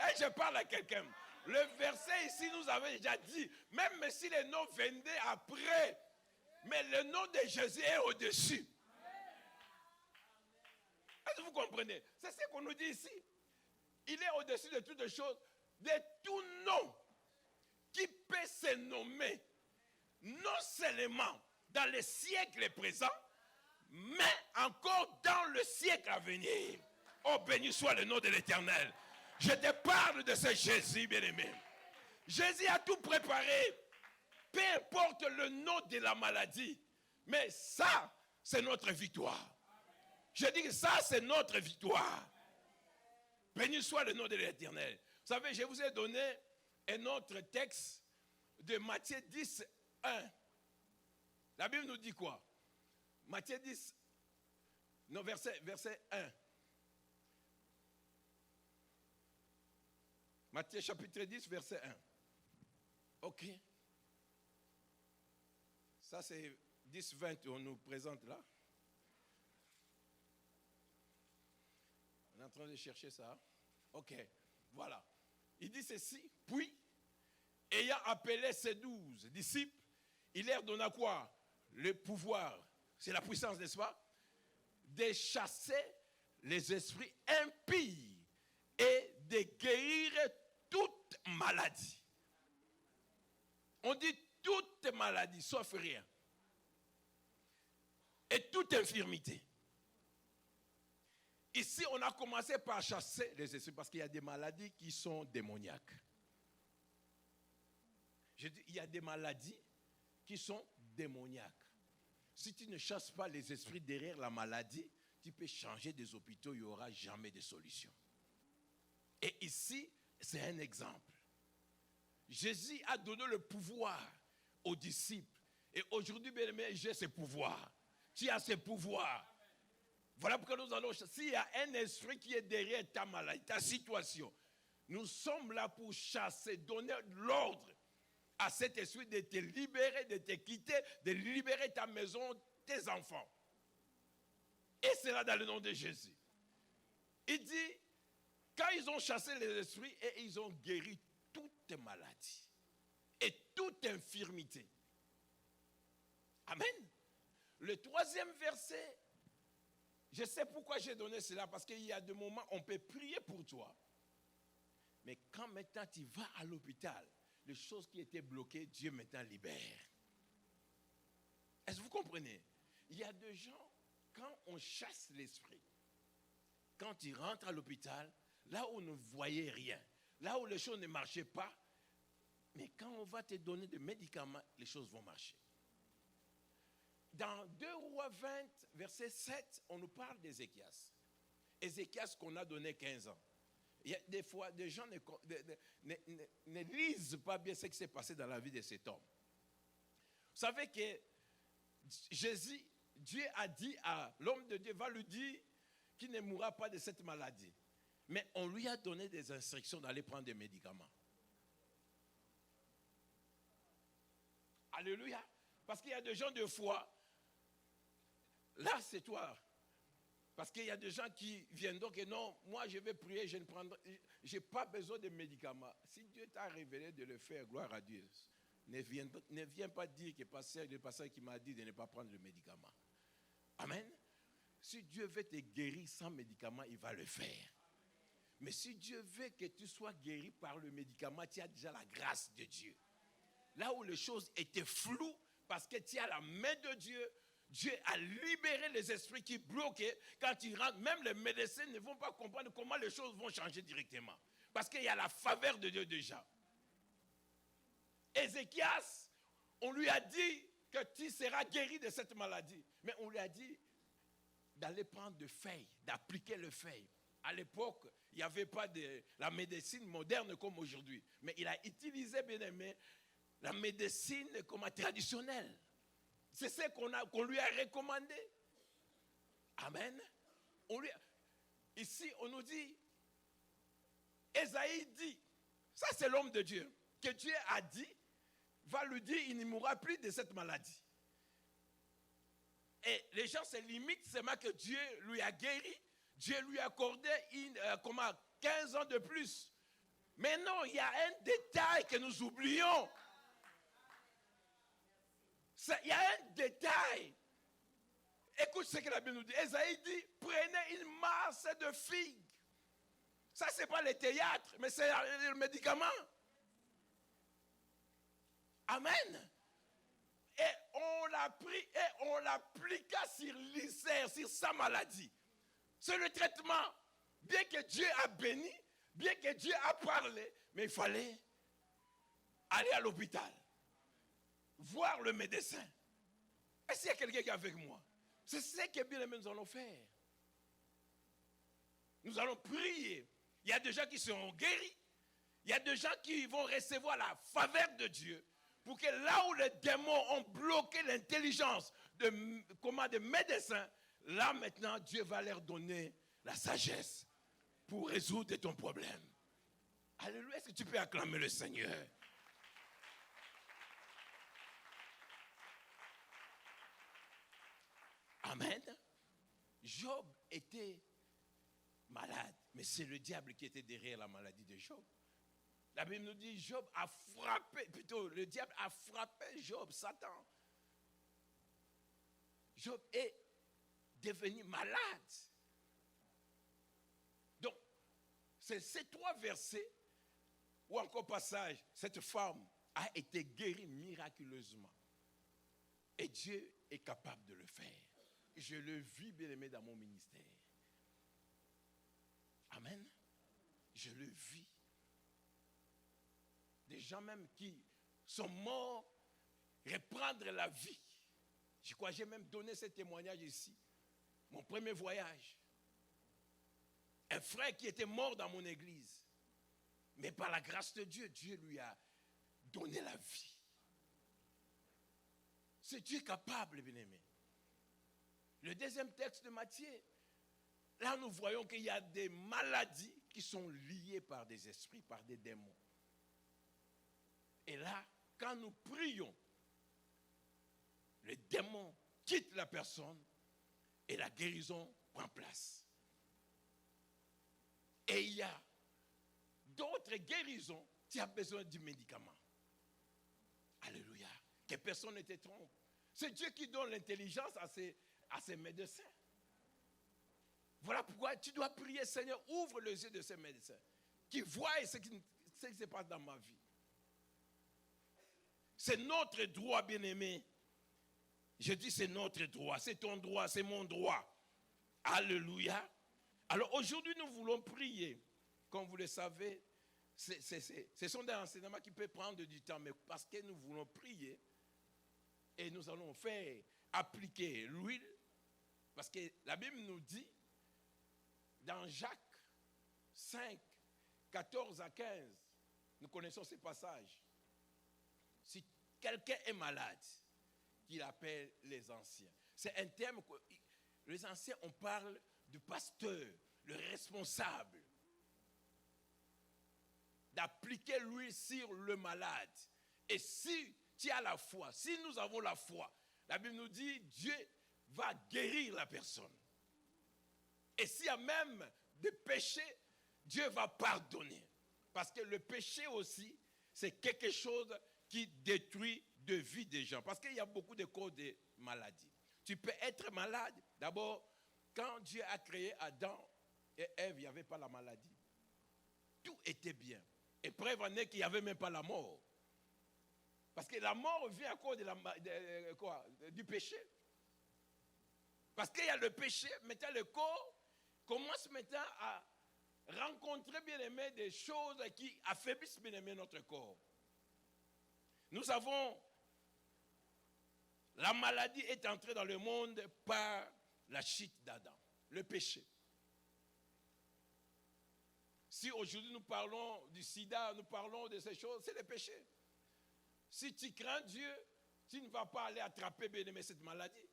Et je parle à quelqu'un. Le verset ici nous avait déjà dit, même si les noms venaient après, mais le nom de Jésus est au-dessus. Est-ce que vous comprenez? C'est ce qu'on nous dit ici. Il est au-dessus de toutes choses, de tout nom qui peut se nommer, non seulement dans le siècle présent, mais encore dans le siècle à venir. Oh, béni soit le nom de l'Éternel. Je te parle de ce Jésus, bien-aimé. Jésus a tout préparé. Peu importe le nom de la maladie, mais ça, c'est notre victoire. Je dis que ça, c'est notre victoire. Béni soit le nom de l'Éternel. Vous savez, je vous ai donné un autre texte de Matthieu 10, 1. La Bible nous dit quoi? Matthieu 10, non, verset 1. Matthieu chapitre 10, verset 1. Ok. Ça, c'est 10, 20, on nous présente là. On est en train de chercher ça. Ok, voilà. Il dit ceci. Puis, ayant appelé ses 12 disciples, il leur donna quoi? Le pouvoir, c'est la puissance, n'est-ce pas? De chasser les esprits impies et de guérir toute maladie. On dit toute maladie, sauf rien. Et toute infirmité. Ici, on a commencé par chasser les esprits parce qu'il y a des maladies qui sont démoniaques. Je dis, il y a des maladies qui sont démoniaques. Si tu ne chasses pas les esprits derrière la maladie, tu peux changer des hôpitaux, il n'y aura jamais de solution. Et ici, c'est un exemple. Jésus a donné le pouvoir aux disciples. Et aujourd'hui, bien aimé, j'ai ce pouvoir. Tu as ce pouvoir. Voilà pourquoi nous allons chasser. S'il y a un esprit qui est derrière ta maladie, ta situation, nous sommes là pour chasser, donner l'ordre à cet esprit de te libérer, de te quitter, de libérer ta maison, tes enfants. Et c'est là dans le nom de Jésus. Il dit, quand ils ont chassé les esprits et ils ont guéri toute maladie et toute infirmité. Amen. Le troisième verset, je sais pourquoi j'ai donné cela, parce qu'il y a des moments où on peut prier pour toi. Mais quand maintenant tu vas à l'hôpital, les choses qui étaient bloquées, Dieu maintenant libère. Est-ce que vous comprenez? Il y a des gens, quand on chasse l'esprit, quand tu rentres à l'hôpital, là où on ne voyait rien, là où les choses ne marchaient pas, mais quand on va te donner des médicaments, les choses vont marcher. Dans 2 Rois 20, verset 7, on nous parle d'Ézéchias. Ézéchias qu'on a donné 15 ans. Il y a des fois, des gens ne lisent pas bien ce qui s'est passé dans la vie de cet homme. Vous savez que Jésus, Dieu a dit à l'homme de Dieu, va lui dire qu'il ne mourra pas de cette maladie. Mais on lui a donné des instructions d'aller prendre des médicaments. Alléluia. Parce qu'il y a des gens de foi. Là, c'est toi. Parce qu'il y a des gens qui viennent donc et non, moi je vais prier, je n'ai pas besoin de médicaments. Si Dieu t'a révélé de le faire, gloire à Dieu. Ne viens pas dire que le pasteur qui m'a dit de ne pas prendre le médicament. Amen. Si Dieu veut te guérir sans médicament, il va le faire. Mais si Dieu veut que tu sois guéri par le médicament, tu as déjà la grâce de Dieu. Là où les choses étaient floues, parce que tu as la main de Dieu, Dieu a libéré les esprits qui bloquaient. Quand ils rentrent, même les médecins ne vont pas comprendre comment les choses vont changer directement. Parce qu'il y a la faveur de Dieu déjà. Ézéchias, on lui a dit que tu seras guéri de cette maladie. Mais on lui a dit d'aller prendre des feuilles, d'appliquer les feuilles. À l'époque, il n'y avait pas de la médecine moderne comme aujourd'hui. Mais il a utilisé, bien aimé, la médecine comme traditionnelle. C'est ce qu'on lui a recommandé. Amen. Ici, on nous dit, Ésaïe dit, ça c'est l'homme de Dieu, que Dieu a dit, va lui dire, il ne mourra plus de cette maladie. Et les gens se limitent seulement que Dieu lui a guéri, Dieu lui a accordé 15 ans de plus. Mais non, il y a un détail que nous oublions. Il y a un détail. Écoute ce que la Bible nous dit. Ésaïe dit, prenez une masse de figues. Ça, ce n'est pas le théâtre, mais c'est le médicament. Amen. Et on l'a pris et on l'appliqua sur l'ulcère, sur sa maladie. C'est le traitement. Bien que Dieu a béni, bien que Dieu a parlé, mais il fallait aller à l'hôpital. Voir le médecin. Est-ce qu'il y a quelqu'un qui est avec moi? C'est ce que bien aimé nous allons faire. Nous allons prier. Il y a des gens qui seront guéris. Il y a des gens qui vont recevoir la faveur de Dieu pour que là où les démons ont bloqué l'intelligence des médecins, là maintenant Dieu va leur donner la sagesse pour résoudre ton problème. Alléluia. Est-ce que tu peux acclamer le Seigneur? Amen. Job était malade, mais c'est le diable qui était derrière la maladie de Job. La Bible nous dit Job a frappé, plutôt le diable a frappé Job, Satan. Job est devenu malade. Donc, c'est ces 3 versets, ou encore passage, cette femme a été guérie miraculeusement. Et Dieu est capable de le faire. Je le vis, bien aimé, dans mon ministère. Amen. Je le vis. Des gens même qui sont morts, reprendre la vie. Je crois que j'ai même donné ce témoignage ici. Mon premier voyage. Un frère qui était mort dans mon église. Mais par la grâce de Dieu, Dieu lui a donné la vie. C'est Dieu capable, bien-aimé. Le deuxième texte de Matthieu, là nous voyons qu'il y a des maladies qui sont liées par des esprits, par des démons. Et là, quand nous prions, le démon quitte la personne et la guérison prend place. Et il y a d'autres guérisons qui ont besoin du médicament. Alléluia. Que personne ne te trompe. C'est Dieu qui donne l'intelligence à ses médecins. Voilà pourquoi tu dois prier, Seigneur, ouvre les yeux de ces médecins qui voient ce qui se passe dans ma vie. C'est notre droit, bien-aimé. Je dis c'est notre droit, c'est ton droit, c'est mon droit. Alléluia. Alors aujourd'hui, nous voulons prier. Comme vous le savez, ce sont des enseignements qui peuvent prendre du temps, mais parce que nous voulons prier et nous allons faire appliquer l'huile, parce que la Bible nous dit, dans Jacques 5, 14 à 15, nous connaissons ces passages. Si quelqu'un est malade, qu'il appelle les anciens. C'est un terme que les anciens, on parle du pasteur, le responsable, d'appliquer l'huile sur le malade. Et si tu as la foi, si nous avons la foi, la Bible nous dit, Dieu va guérir la personne. Et s'il y a même des péchés, Dieu va pardonner. Parce que le péché aussi, c'est quelque chose qui détruit de vie des gens. Parce qu'il y a beaucoup de causes de maladies. Tu peux être malade. D'abord, quand Dieu a créé Adam et Ève, il n'y avait pas la maladie. Tout était bien. Et preuve en est qu'il n'y avait même pas la mort. Parce que la mort vient à cause du péché. Parce qu'il y a le péché, maintenant le corps commence maintenant à rencontrer, bien aimé, des choses qui affaiblissent, bien aimé, notre corps. Nous avons, la maladie est entrée dans le monde par la chute d'Adam, le péché. Si aujourd'hui nous parlons du sida, nous parlons de ces choses, c'est le péché. Si tu crains Dieu, tu ne vas pas aller attraper, bien aimé, cette maladie.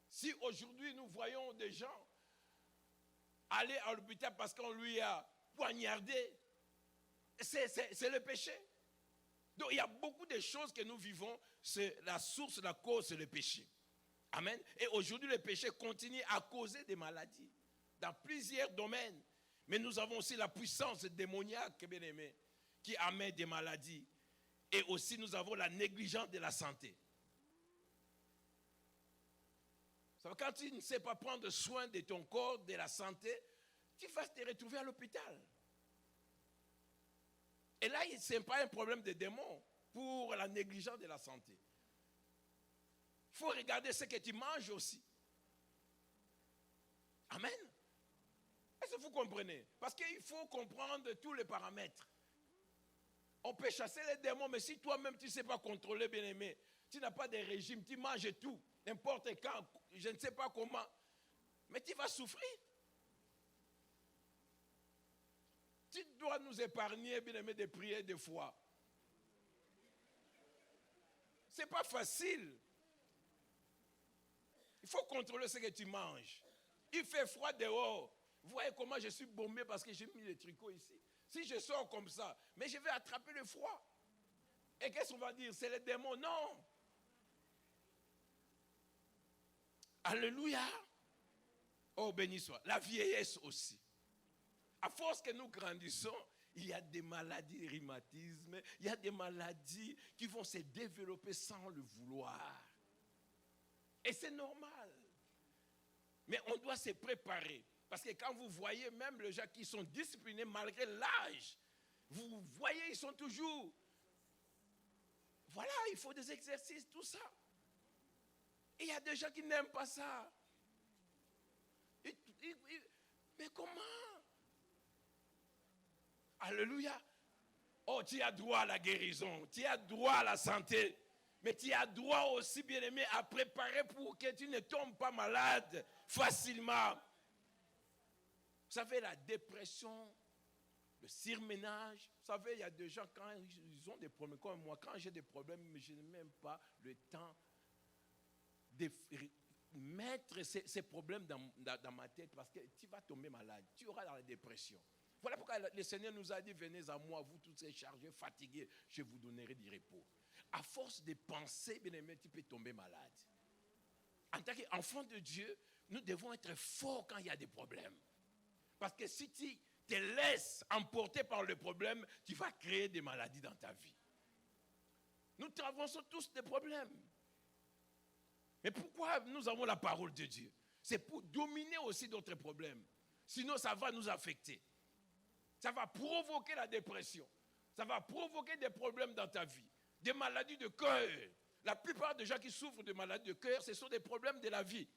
Si aujourd'hui nous voyons des gens aller à l'hôpital parce qu'on lui a poignardé, c'est le péché. Donc il y a beaucoup de choses que nous vivons, c'est la source, la cause, c'est le péché. Amen. Et aujourd'hui le péché continue à causer des maladies dans plusieurs domaines. Mais nous avons aussi la puissance démoniaque, bien aimé, qui amène des maladies. Et aussi nous avons la négligence de la santé. Quand tu ne sais pas prendre soin de ton corps, de la santé, tu vas te retrouver à l'hôpital. Et là, ce n'est pas un problème de démon pour la négligence de la santé. Il faut regarder ce que tu manges aussi. Amen. Est-ce que vous comprenez? Parce qu'il faut comprendre tous les paramètres. On peut chasser les démons, mais si toi-même tu ne sais pas contrôler, bien aimé, tu n'as pas de régime, tu manges tout, n'importe quand, je ne sais pas comment, mais tu vas souffrir. Tu dois nous épargner, bien aimé, de prier des fois. Ce n'est pas facile. Il faut contrôler ce que tu manges. Il fait froid dehors. Vous voyez comment je suis bombé parce que j'ai mis le tricot ici. Si je sors comme ça, mais je vais attraper le froid. Et qu'est-ce qu'on va dire? C'est les démons? Non. Alléluia. Oh, béni soit. La vieillesse aussi. À force que nous grandissons, il y a des maladies, rhumatisme, il y a des maladies qui vont se développer sans le vouloir. Et c'est normal. Mais on doit se préparer. Parce que quand vous voyez même les gens qui sont disciplinés malgré l'âge, vous voyez, ils sont toujours... Voilà, il faut des exercices, tout ça. Et il y a des gens qui n'aiment pas ça. Mais comment? Alléluia. Oh, tu as droit à la guérison, tu as droit à la santé. Mais tu as droit aussi, bien-aimé, à préparer pour que tu ne tombes pas malade facilement. Vous savez, la dépression, le surménage, vous savez, il y a des gens, quand ils ont des problèmes, comme moi, quand j'ai des problèmes, je n'ai même pas le temps de mettre ces problèmes dans ma tête parce que tu vas tomber malade, tu auras dans la dépression. Voilà pourquoi le Seigneur nous a dit, venez à moi, vous tous chargés, fatigués, je vous donnerai du repos. À force de penser, bien aimé, tu peux tomber malade. En tant qu'enfant de Dieu, nous devons être forts quand il y a des problèmes. Parce que si tu te laisses emporter par le problème, tu vas créer des maladies dans ta vie. Nous traversons tous des problèmes. Mais pourquoi nous avons la parole de Dieu? C'est pour dominer aussi d'autres problèmes. Sinon, ça va nous affecter. Ça va provoquer la dépression. Ça va provoquer des problèmes dans ta vie. Des maladies de cœur. La plupart des gens qui souffrent de maladies de cœur, ce sont des problèmes de la vie.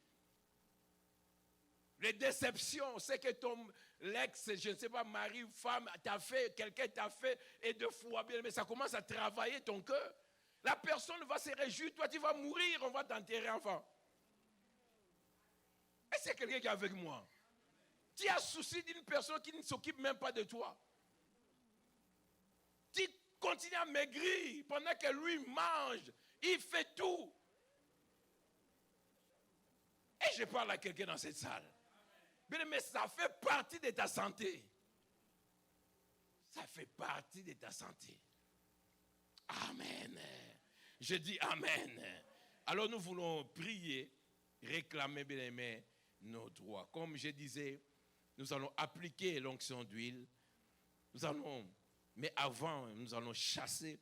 Les déceptions, c'est que ton ex, je ne sais pas, mari ou femme, t'a fait, quelqu'un t'a fait, et de fois, bien, mais ça commence à travailler ton cœur. La personne va se réjouir, toi tu vas mourir, on va t'enterrer enfant. Et c'est quelqu'un qui est avec moi. Tu as souci d'une personne qui ne s'occupe même pas de toi. Tu continues à maigrir pendant que lui mange, il fait tout. Et je parle à quelqu'un dans cette salle. Mais ça fait partie de ta santé. Ça fait partie de ta santé. Amen. Je dis Amen. Alors nous voulons prier, réclamer, bien aimé, nos droits. Comme je disais, nous allons appliquer l'onction d'huile. Mais avant, nous allons chasser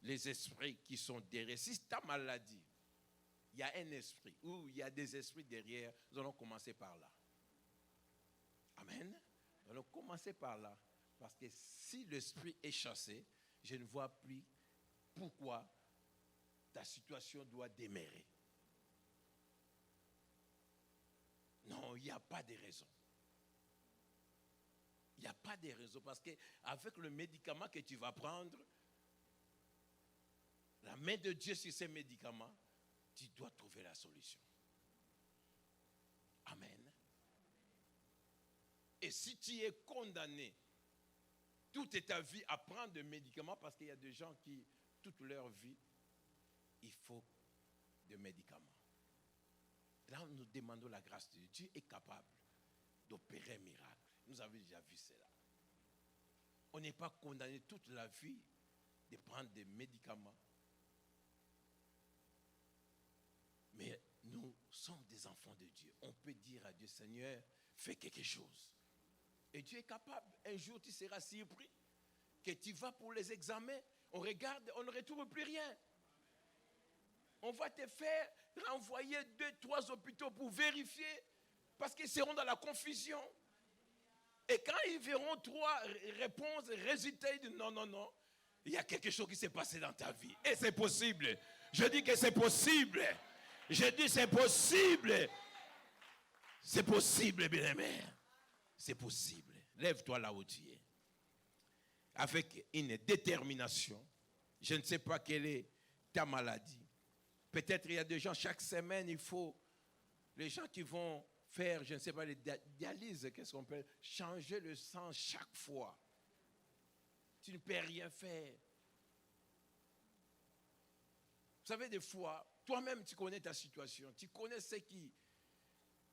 les esprits qui sont derrière. Si c'est ta maladie, il y a un esprit, ou il y a des esprits derrière, nous allons commencer par là. Amen. Nous allons commencer par là. Parce que si l'esprit est chassé, je ne vois plus pourquoi ta situation doit demeurer. Non, il n'y a pas de raison. Il n'y a pas de raison parce qu'avec le médicament que tu vas prendre, la main de Dieu sur ces médicaments, tu dois trouver la solution. Amen. Et si tu es condamné toute ta vie à prendre des médicaments, parce qu'il y a des gens qui, toute leur vie, il faut des médicaments. Là, nous demandons la grâce de Dieu. Dieu est capable d'opérer un miracle. Nous avons déjà vu cela. On n'est pas condamné toute la vie de prendre des médicaments. Mais nous sommes des enfants de Dieu. On peut dire à Dieu, Seigneur, fais quelque chose. Et Dieu est capable. Un jour, tu seras surpris que tu vas pour les examens. On regarde, on ne retrouve plus rien. On va te faire renvoyer 2-3 hôpitaux pour vérifier parce qu'ils seront dans la confusion. Et quand ils verront 3 réponses, résultats, ils disent non, il y a quelque chose qui s'est passé dans ta vie. Et c'est possible. Je dis que c'est possible. Je dis c'est possible. C'est possible, bien-aimé. C'est possible. Lève-toi là où tu es. Avec une détermination. Je ne sais pas quelle est ta maladie. Peut-être il y a des gens, chaque semaine, il faut, les gens qui vont faire, je ne sais pas, les dialyses, qu'est-ce qu'on peut, changer le sang chaque fois. Tu ne peux rien faire. Vous savez, des fois, toi-même, tu connais ta situation. Tu connais ce qui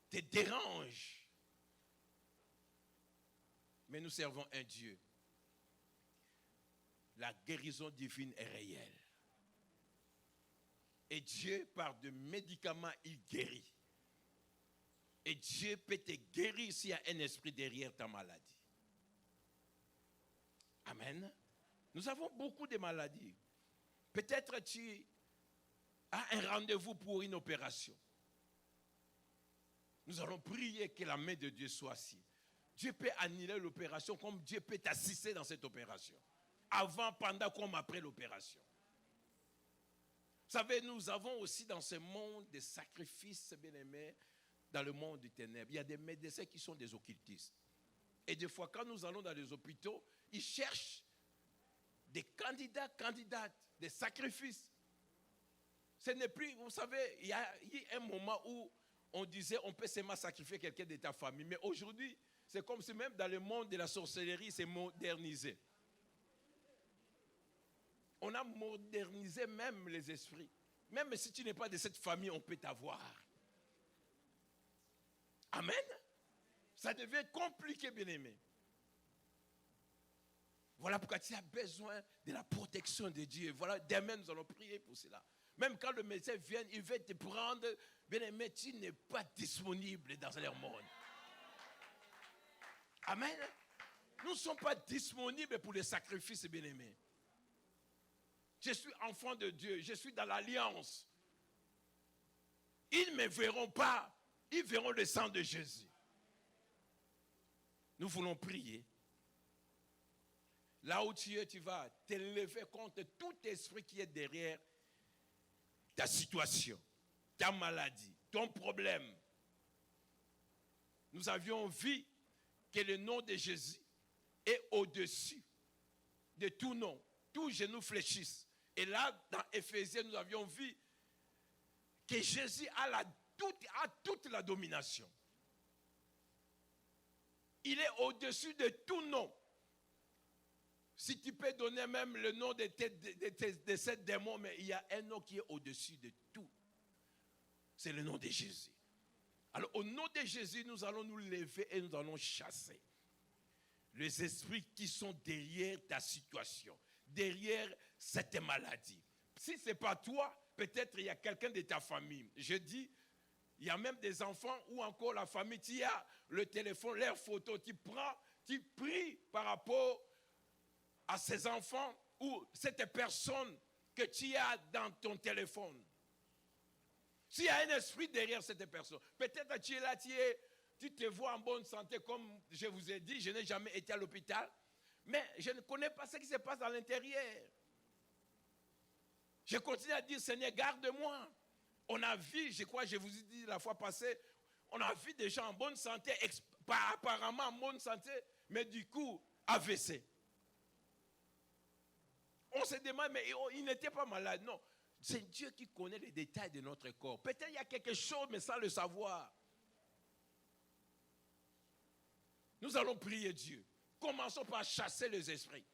te dérange. Mais nous servons un Dieu. La guérison divine est réelle. Et Dieu, par de médicaments, il guérit. Et Dieu peut te guérir s'il y a un esprit derrière ta maladie. Amen. Nous avons beaucoup de maladies. Peut-être tu as un rendez-vous pour une opération. Nous allons prier que la main de Dieu soit ici. Dieu peut annuler l'opération comme Dieu peut t'assister dans cette opération. Avant, pendant, comme après l'opération. Vous savez, nous avons aussi dans ce monde des sacrifices, bien-aimés, dans le monde du ténèbre. Il y a des médecins qui sont des occultistes. Et des fois, quand nous allons dans les hôpitaux, ils cherchent des candidates, des sacrifices. Ce n'est plus, vous savez, il y a eu un moment où on disait on peut seulement sacrifier quelqu'un de ta famille. Mais aujourd'hui, c'est comme si même dans le monde de la sorcellerie, c'est modernisé. On a modernisé même les esprits. Même si tu n'es pas de cette famille, on peut t'avoir. Amen. Ça devient compliqué, bien-aimé. Voilà pourquoi tu as besoin de la protection de Dieu. Voilà, demain nous allons prier pour cela. Même quand le médecin vient, il va te prendre, bien-aimé, tu n'es pas disponible dans leur monde. Amen. Nous ne sommes pas disponibles pour les sacrifices, bien-aimés. Je suis enfant de Dieu, je suis dans l'alliance. Ils ne me verront pas, ils verront le sang de Jésus. Nous voulons prier. Là où tu es, tu vas t'élever contre tout esprit qui est derrière ta situation, ta maladie, ton problème. Nous avions vu que le nom de Jésus est au-dessus de tout nom. Tous genoux fléchissent. Et là, dans Éphésiens, nous avions vu que Jésus a toute la domination. Il est au-dessus de tout nom. Si tu peux donner même le nom de ces démons, mais il y a un nom qui est au-dessus de tout. C'est le nom de Jésus. Alors au nom de Jésus, nous allons nous lever et nous allons chasser les esprits qui sont derrière ta situation, derrière cette maladie. Si ce n'est pas toi, peut-être il y a quelqu'un de ta famille. Je dis, il y a même des enfants ou encore la famille, tu as le téléphone, leurs photos, tu prends, tu pries par rapport à ces enfants ou cette personne que tu as dans ton téléphone. S'il y a un esprit derrière cette personne, peut-être tu es là, tu te vois en bonne santé, comme je vous ai dit, je n'ai jamais été à l'hôpital, mais je ne connais pas ce qui se passe dans l'intérieur. Je continue à dire, Seigneur, garde-moi. On a vu, je crois, je vous ai dit la fois passée, on a vu des gens en bonne santé, apparemment en bonne santé, mais du coup, AVC. On se demande, mais il n'était pas malade. Non, c'est Dieu qui connaît les détails de notre corps. Peut-être il y a quelque chose, mais sans le savoir. Nous allons prier Dieu. Commençons par chasser les esprits.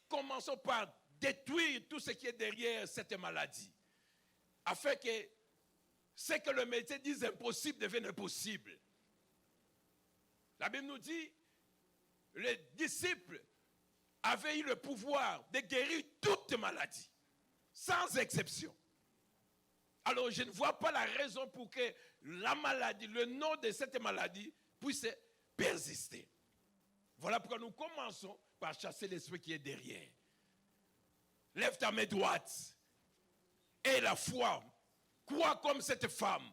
Commençons par détruire tout ce qui est derrière cette maladie. Afin que ce que le médecin dit impossible devienne possible. La Bible nous dit, les disciples avaient eu le pouvoir de guérir toute maladie, sans exception. Alors je ne vois pas la raison pour que la maladie, le nom de cette maladie puisse persister. Voilà pourquoi nous commençons par chasser l'esprit qui est derrière. Lève ta main droite. Et la foi, crois comme cette femme.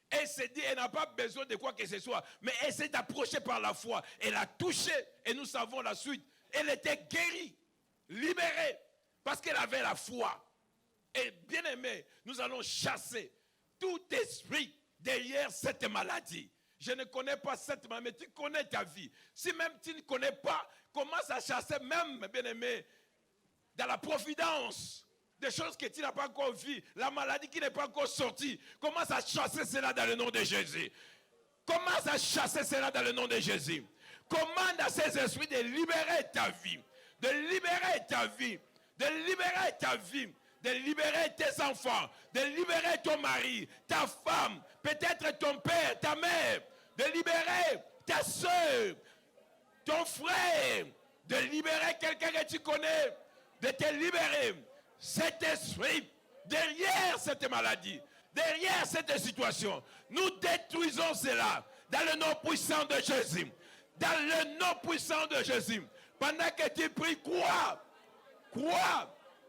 Elle s'est dit, elle n'a pas besoin de quoi que ce soit, mais elle s'est approchée par la foi. Elle a touché, et nous savons la suite. Elle était guérie, libérée, parce qu'elle avait la foi. Et bien aimé, nous allons chasser tout esprit derrière cette maladie. Je ne connais pas cette maladie, mais tu connais ta vie. Si même tu ne connais pas, commence à chasser même, bien aimé, dans la providence. Des choses que tu n'as pas encore vues, la maladie qui n'est pas encore sortie. Commence à chasser cela dans le nom de Jésus. Commence à chasser cela dans le nom de Jésus. Commande à ces esprits de libérer ta vie. De libérer ta vie. De libérer ta vie. De libérer tes enfants. De libérer ton mari, ta femme, peut-être ton père, ta mère. De libérer ta soeur, ton frère. De libérer quelqu'un que tu connais. De te libérer. Cet esprit, derrière cette maladie, derrière cette situation, nous détruisons cela dans le nom puissant de Jésus. Dans le nom puissant de Jésus. Pendant que tu pries, crois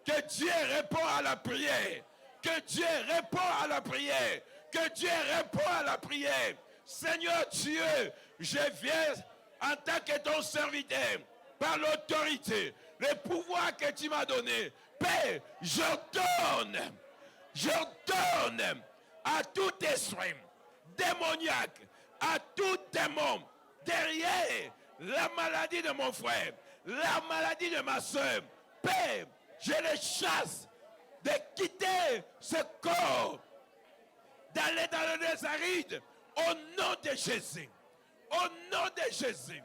que Dieu répond à la prière. Que Dieu répond à la prière. Que Dieu répond à la prière. Seigneur Dieu, je viens en tant que ton serviteur, par l'autorité, le pouvoir que tu m'as donné. Père, je donne à tout esprit démoniaque, à tout démon derrière la maladie de mon frère, la maladie de ma soeur. Père, je les chasse de quitter ce corps, d'aller dans le désert aride, au nom de Jésus. Au nom de Jésus.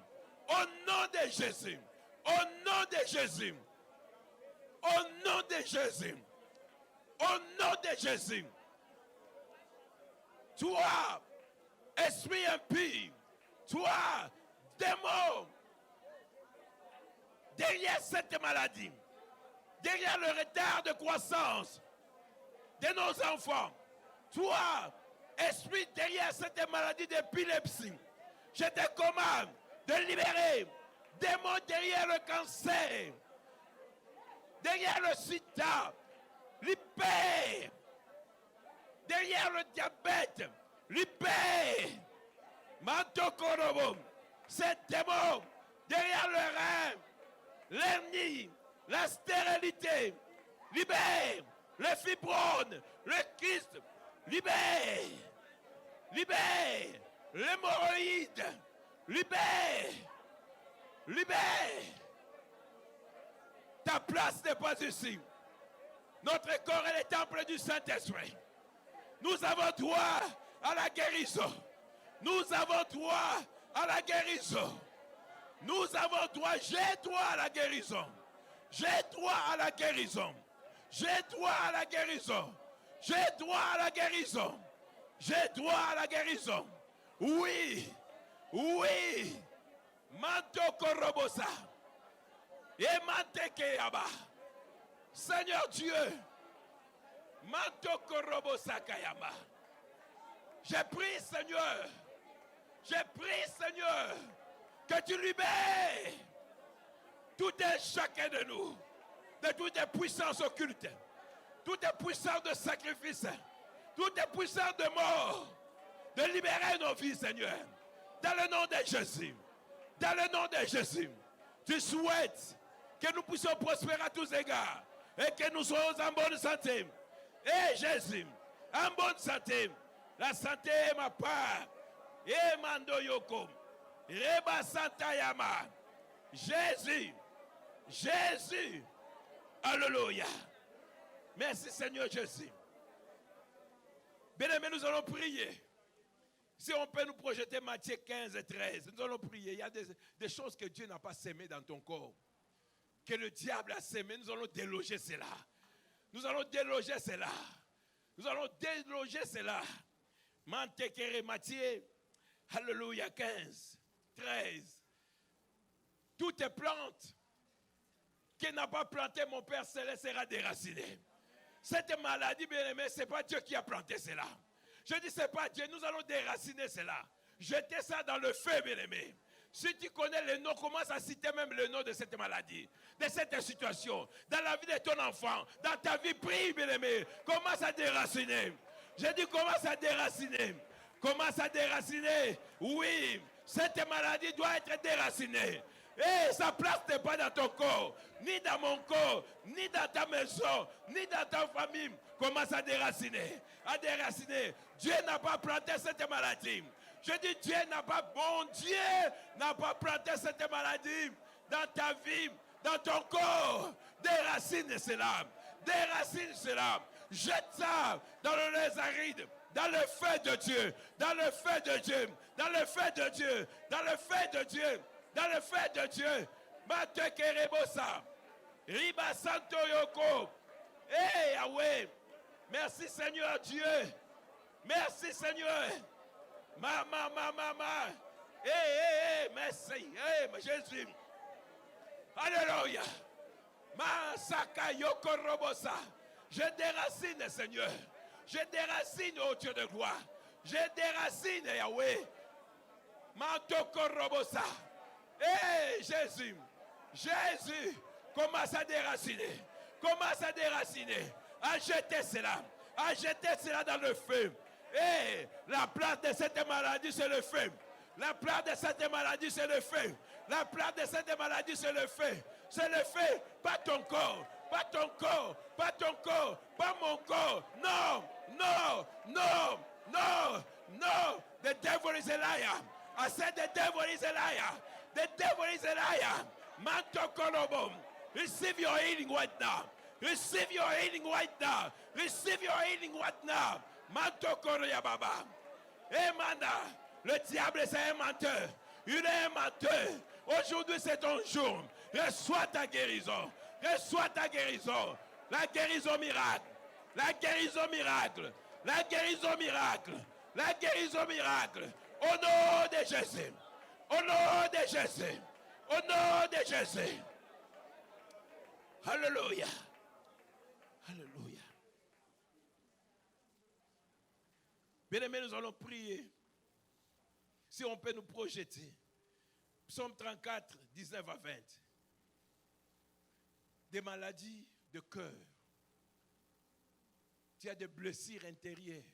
Au nom de Jésus. Au nom de Jésus. Au nom de Jésus. Au nom de Jésus. Toi, esprit impie, toi, démon, derrière cette maladie, derrière le retard de croissance de nos enfants, toi, esprit derrière cette maladie d'épilepsie, je te commande de libérer démon derrière le cancer, derrière le sida, libère, derrière le diabète, libère, Mantokorobo, ces démons derrière le rein, l'hernie, la stérilité, libère, le fibrone, le kyste, libère, libère, l'hémorroïde, libère, libère. Ta place n'est pas ici. Notre corps est le temple du Saint-Esprit. Nous avons droit à la guérison. Nous avons droit à la guérison. Nous avons droit, j'ai droit à la guérison. J'ai droit à la guérison. J'ai droit à la guérison. J'ai droit à la guérison. J'ai droit à la guérison. Oui, oui. Mantoko robosa. Et manteke yaba. Seigneur Dieu. Mantoko robosa kayama. J'ai pris, Seigneur. J'ai pris, Seigneur, que tu libères tout un chacun de nous de toutes les puissances occultes, toutes les puissances de sacrifice, toutes les puissances de mort, de libérer nos vies, Seigneur, dans le nom de Jésus. Dans le nom de Jésus, tu souhaites que nous puissions prospérer à tous égards et que nous soyons en bonne santé. Et Jésus, en bonne santé, la santé est ma part. Et mando yoko, reba santa yama, Jésus, Jésus, alléluia. Merci Seigneur Jésus. Bien-aimés, nous allons prier. Si on peut nous projeter Matthieu 15 et 13, nous allons prier. Il y a des choses que Dieu n'a pas sémées dans ton corps, que le diable a sémées. Nous allons déloger cela. Nous allons déloger cela. Nous allons déloger cela. Matthieu, alléluia, 15, 13. Toutes les plantes qui n'a pas planté mon Père Céleste sera déracinée. Cette maladie, bien aimé, ce n'est pas Dieu qui a planté cela. Je dis, ce n'est pas Dieu, nous allons déraciner cela. Jetez ça dans le feu, bien aimé. Si tu connais le nom, commence à citer même le nom de cette maladie, de cette situation, dans la vie de ton enfant, dans ta vie, prie, bien aimé. Commence à déraciner. Je dis, commence à déraciner. Commence à déraciner. Oui, cette maladie doit être déracinée. Et sa place n'est pas dans ton corps, ni dans mon corps, ni dans ta maison, ni dans ta famille. Commence à déraciner. À déraciner. Dieu n'a pas planté cette maladie. Je dis, Dieu n'a pas, bon Dieu n'a pas planté cette maladie dans ta vie, dans ton corps. Déracine cela. Déracine cela. Jette ça dans le désert aride, dans le feu de Dieu, dans le feu de Dieu, dans le feu de Dieu, dans le feu de Dieu, dans le feu de Dieu. Mateke rebosa, riba santo yoko. Hey Yahweh, merci Seigneur Dieu, merci Seigneur. Mama. Hey, merci, hey Jésus. Alléluia. Masaka yoko robosa. Je déracine, Seigneur. Je déracine, ô Dieu de gloire. Je déracine, Yahweh. Mantoko robosa. Hé, Jésus. Jésus, commence à déraciner. Commence à déraciner. À jeter cela. À jeter cela dans le feu. Hé, la place de cette maladie, c'est le feu. La place de cette maladie, c'est le feu. La place de cette maladie, c'est le feu. C'est le feu, pas ton corps. Pas ton corps, pas ton corps, pas mon corps. Non. The devil is a liar. I said the devil is a liar. The devil is a liar. Manto Kolobom. Receive your healing right now. Receive your healing right now. Receive your healing right now. Mantokoro ya baba. Manda, le diable c'est un menteur. Il est un menteur. Aujourd'hui c'est ton jour. Reçois ta guérison. Reçois ta guérison. La guérison miracle. La guérison miracle. La guérison miracle. La guérison miracle. Au nom de Jésus. Au nom de Jésus. Au nom de Jésus. Alléluia. Alléluia. Bien-aimés, nous allons prier. Si on peut nous projeter. Psaume 34, 19 à 20. Des maladies de cœur. Tu as des blessures intérieures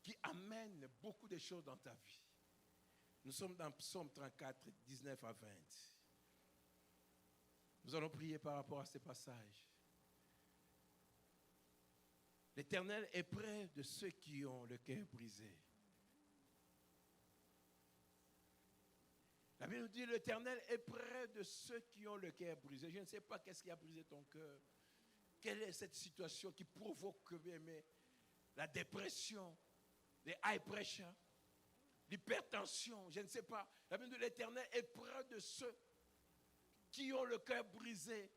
qui amènent beaucoup de choses dans ta vie. Nous sommes dans Psaume 34, 19 à 20. Nous allons prier par rapport à ce passage. L'Éternel est près de ceux qui ont le cœur brisé. La Bible nous dit, l'Éternel est près de ceux qui ont le cœur brisé. Je ne sais pas qu'est-ce qui a brisé ton cœur. Quelle est cette situation qui provoque la dépression, les high pressure, l'hypertension, je ne sais pas. La Bible de l'Éternel est près de ceux qui ont le cœur brisé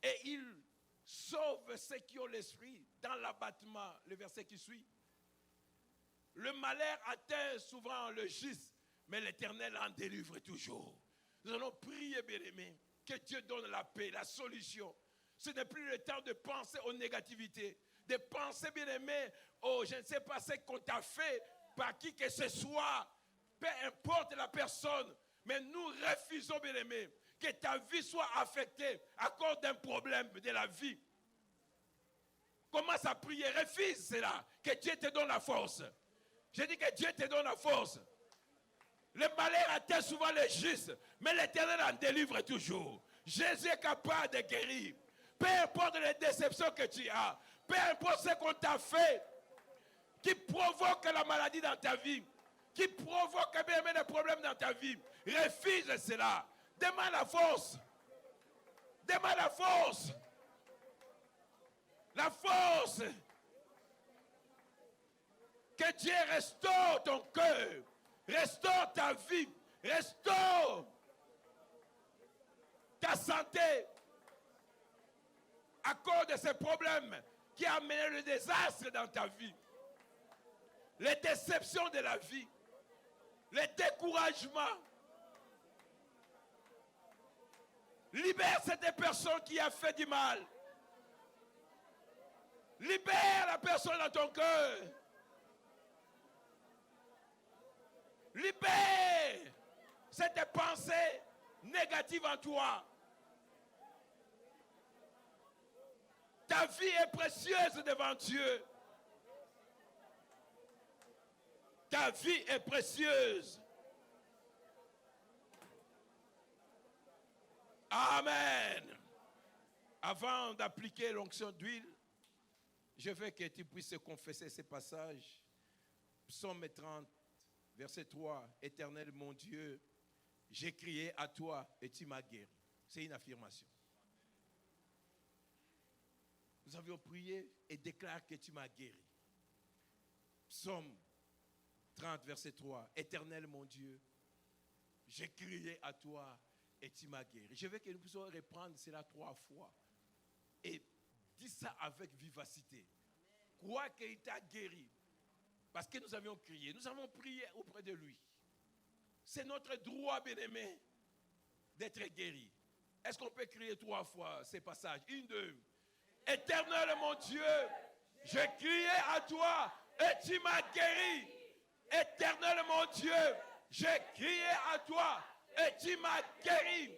et il sauve ceux qui ont l'esprit dans l'abattement. Le verset qui suit. Le malheur atteint souvent le juste, mais l'Éternel en délivre toujours. Nous allons prier, bien-aimés, que Dieu donne la paix, la solution. Ce n'est plus le temps de penser aux négativités, de penser, bien-aimé, je ne sais pas ce qu'on t'a fait, par qui que ce soit, peu importe la personne, mais nous refusons, bien-aimé, que ta vie soit affectée à cause d'un problème de la vie. Commence à prier, refuse cela, que Dieu te donne la force. Je dis que Dieu te donne la force. Le malheur atteint souvent les justes, mais l'Éternel en délivre toujours. Jésus est capable de guérir. Peu importe les déceptions que tu as, peu importe ce qu'on t'a fait, qui provoque la maladie dans ta vie, qui provoque bien des problèmes dans ta vie, refuse cela. Demande la force. Demande la force. La force. Que Dieu restaure ton cœur, restaure ta vie, restaure ta santé. À cause de ces problèmes qui ont amené le désastre dans ta vie, les déceptions de la vie, les découragements. Libère cette personne qui a fait du mal. Libère la personne dans ton cœur. Libère cette pensée négative en toi. Ta vie est précieuse devant Dieu. Ta vie est précieuse. Amen. Avant d'appliquer l'onction d'huile, je veux que tu puisses confesser ces passages. Psaume 30, verset 3. Éternel mon Dieu, j'ai crié à toi et tu m'as guéri. C'est une affirmation. Nous avions prié et déclaré que tu m'as guéri. Psaume 30, verset 3. Éternel mon Dieu, j'ai crié à toi et tu m'as guéri. Je veux que nous puissions reprendre cela 3 fois. Et dis ça avec vivacité. Crois qu'il t'a guéri. Parce que nous avions crié. Nous avons prié auprès de lui. C'est notre droit, bien-aimé, d'être guéri. Est-ce qu'on peut crier 3 fois ces passages? 1, 2. Éternel mon Dieu, j'ai crié à toi et tu m'as guéri. Éternel mon Dieu, j'ai crié à toi et tu m'as guéri.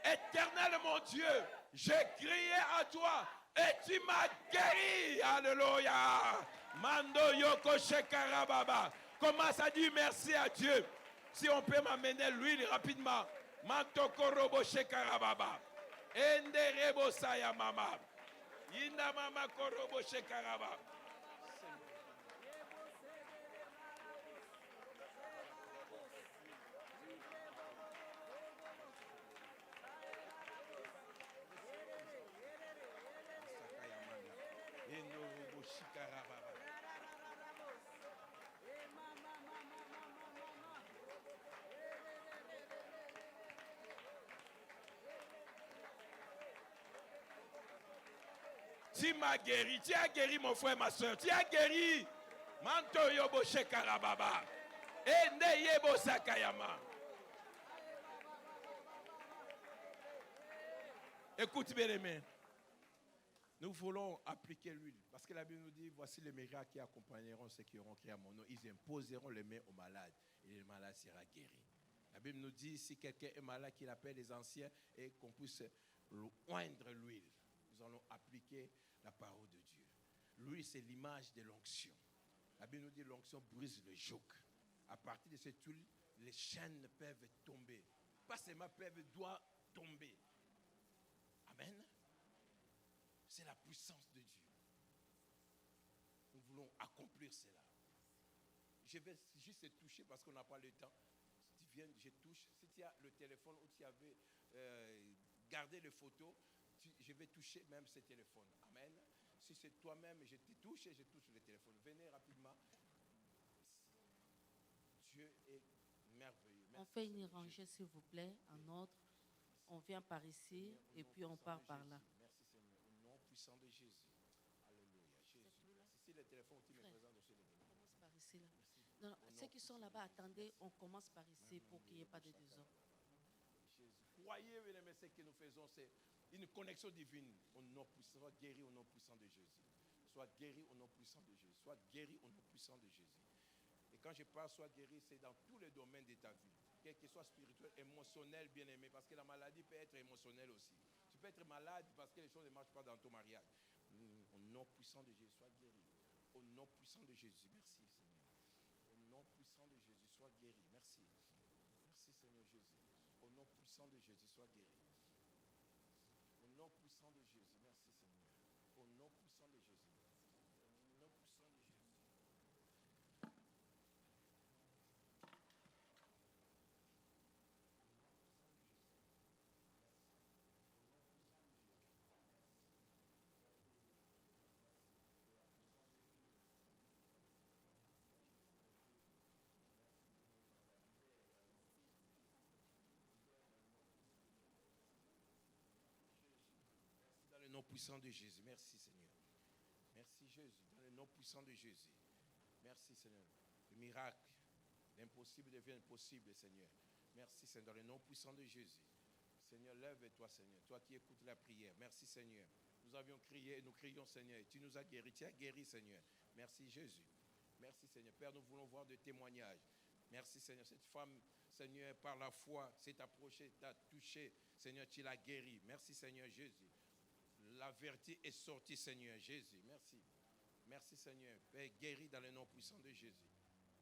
Éternel mon Dieu, j'ai crié à toi et tu m'as guéri. Alléluia. Mando yoko shekarababa. Commence à dire merci à Dieu. Si on peut m'amener l'huile rapidement. Mantoko robo shekarababa. Enderebo saya mama. Yinda mama korobo shekaraba. Tu m'as guéri. Tu as guéri mon frère, ma soeur. Tu as guéri. Manto yobo shekarababa. Ende yebo sakayama. Écoute bien les mains. Nous voulons appliquer l'huile. Parce que la Bible nous dit, voici les miracles qui accompagneront ceux qui auront crié à mon nom. Ils imposeront les mains aux malades et le malade sera guéri. La Bible nous dit, si quelqu'un est malade, qu'il appelle les anciens et qu'on puisse oindre l'huile. Nous allons appliquer la parole de Dieu. L'huile, c'est l'image de l'onction. La Bible nous dit, l'onction brise le joug. À partir de cette huile, les chaînes peuvent tomber. Pas seulement peuvent, doivent tomber. Amen. C'est la puissance de Dieu. Nous voulons accomplir cela. Je vais juste te toucher parce qu'on n'a pas le temps. Si tu viens, je touche. Si tu as le téléphone ou tu avais gardé les photos, je vais toucher même ce téléphone. Amen. Si c'est toi-même, je te touche et je touche le téléphone. Venez rapidement. Dieu est merveilleux. Merci, On fait une Seigneur rangée, Jésus. s'il vous plaît, en ordre. On vient par ici et puis on part par là. Merci Seigneur. Au nom puissant de Jésus. Alléluia. Jésus. Merci. Si le téléphone, tu me Frère. présentes sur le téléphone. On commence par ici. Là. Non, non, ceux qui sont là-bas, attendez, on commence par ici pour qu'il n'y ait pas de désordre. Jésus. Croyez, bien-aimés, ce que nous faisons, c'est une connexion divine. Au nom puissant, sois guéri au nom puissant de Jésus. Sois guéri au nom puissant de Jésus. Sois guéri au nom puissant de Jésus. Et quand je parle sois guéri, c'est dans tous les domaines de ta vie. Quel que soit spirituel, émotionnel, bien-aimé, parce que la maladie peut être émotionnelle aussi. Tu peux être malade parce que les choses ne marchent pas dans ton mariage. Au nom puissant de Jésus, sois guéri. Au nom puissant de Jésus, merci Seigneur. Au nom puissant de Jésus, sois guéri. Merci. Merci Seigneur Jésus. Au nom puissant de Jésus, sois guéri. Au nom puissant de Jésus, merci Seigneur. Au nom puissant de Jésus. Au nom puissant de Jésus. Dans le nom puissant de Jésus. Merci Seigneur. Merci Jésus. Dans le nom puissant de Jésus. Merci Seigneur. Le miracle, l'impossible devient possible Seigneur. Merci Seigneur. Dans le nom puissant de Jésus. Seigneur, lève-toi Seigneur. Toi qui écoutes la prière. Merci Seigneur. Nous avions crié, nous crions Seigneur. Tu nous as guéris. Tu as guéri Seigneur. Merci Jésus. Merci Seigneur. Père, nous voulons voir des témoignages. Merci Seigneur. Cette femme, Seigneur, par la foi, s'est approchée, t'a touché. Seigneur, tu l'as guéri. Merci Seigneur Jésus. La vérité est sortie, Seigneur Jésus. Merci. Merci, Seigneur. Père, guéri dans le nom puissant de Jésus.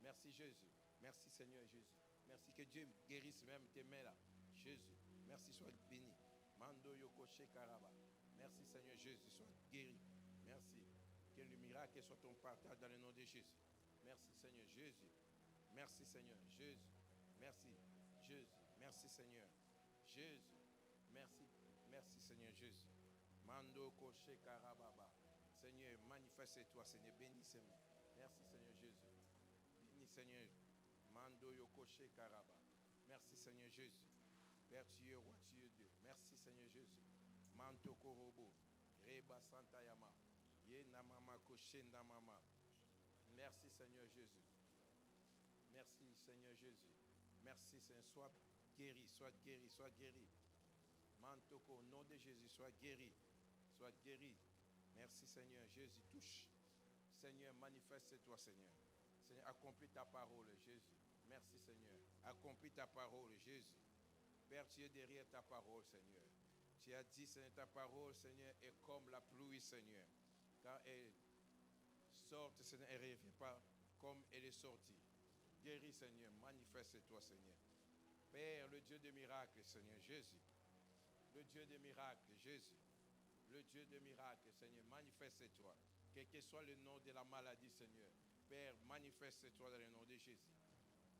Merci, Jésus. Merci, Seigneur Jésus. Merci que Dieu guérisse même tes mains là. Jésus. Merci, sois béni. Mando yoko shekaraba. Merci, Seigneur Jésus. Sois guéri. Merci. Que le miracle soit ton partage dans le nom de Jésus. Merci, Seigneur Jésus. Merci, Seigneur Jésus. Merci, Jésus. Merci, Seigneur Jésus. Merci. Merci, Seigneur Jésus. Mando Koché Karababa. Seigneur, manifeste-toi, Seigneur. Bénis Seigneur. Merci, Seigneur Jésus. Bénis, Seigneur. Mando Yokoché Karaba. Merci, Seigneur Jésus. Père, tu es roi, tu es Dieu. Merci, Seigneur Jésus. Manto Korobo. Reba Santayama. Yenamama Koché Ndamama. Merci, Seigneur Jésus. Merci, Seigneur Jésus. Merci, Seigneur. Sois guéri, sois guéri, sois guéri. Mantoko, au nom de Jésus, sois guéri. Sois guéri. Merci Seigneur. Jésus, touche. Seigneur, manifeste-toi Seigneur. Seigneur, accomplis ta parole Jésus. Merci Seigneur. Accomplis ta parole Jésus. Père, tu es derrière ta parole Seigneur. Tu as dit Seigneur, ta parole Seigneur est comme la pluie Seigneur. Quand elle sort Seigneur, elle ne revient pas comme elle est sortie. Guéris Seigneur, manifeste-toi Seigneur. Père, le Dieu des miracles Seigneur Jésus. Le Dieu des miracles Jésus. Le Dieu des miracles, Seigneur, manifeste-toi. Quel que soit le nom de la maladie, Seigneur. Père, manifeste-toi dans le nom de Jésus.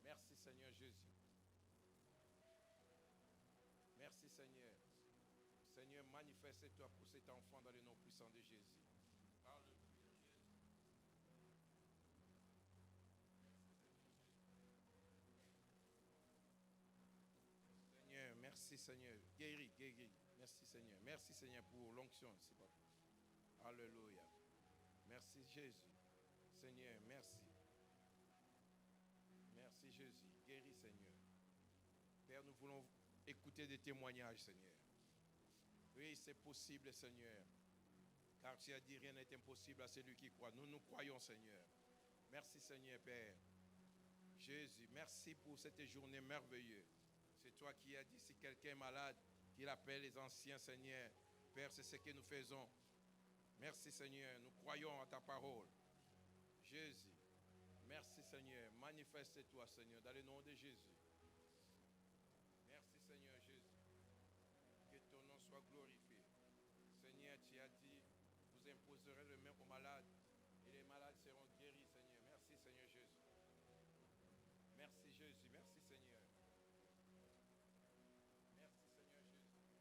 Merci, Seigneur Jésus. Merci, Seigneur. Seigneur, manifeste-toi pour cet enfant dans le nom puissant de Jésus. Seigneur, merci, Seigneur. Guéris, guéris. Merci Seigneur. Merci Seigneur pour l'onction. Alléluia. Merci Jésus. Seigneur, merci. Merci Jésus. Guéris Seigneur. Père, nous voulons écouter des témoignages Seigneur. Oui, c'est possible Seigneur. Car tu as dit rien n'est impossible à celui qui croit. Nous croyons Seigneur. Merci Seigneur Père. Jésus, merci pour cette journée merveilleuse. C'est toi qui as dit si quelqu'un est malade, qu'il appelle les anciens Seigneur. Père, c'est ce que nous faisons. Merci Seigneur, nous croyons à ta parole. Jésus, merci Seigneur, manifeste-toi Seigneur, dans le nom de Jésus. Merci Seigneur Jésus, que ton nom soit glorifié. Seigneur, tu as dit, vous imposerez le main aux malades et les malades seront guéris Seigneur. Merci Seigneur Jésus. Merci Jésus, merci Seigneur. Merci Seigneur Jésus.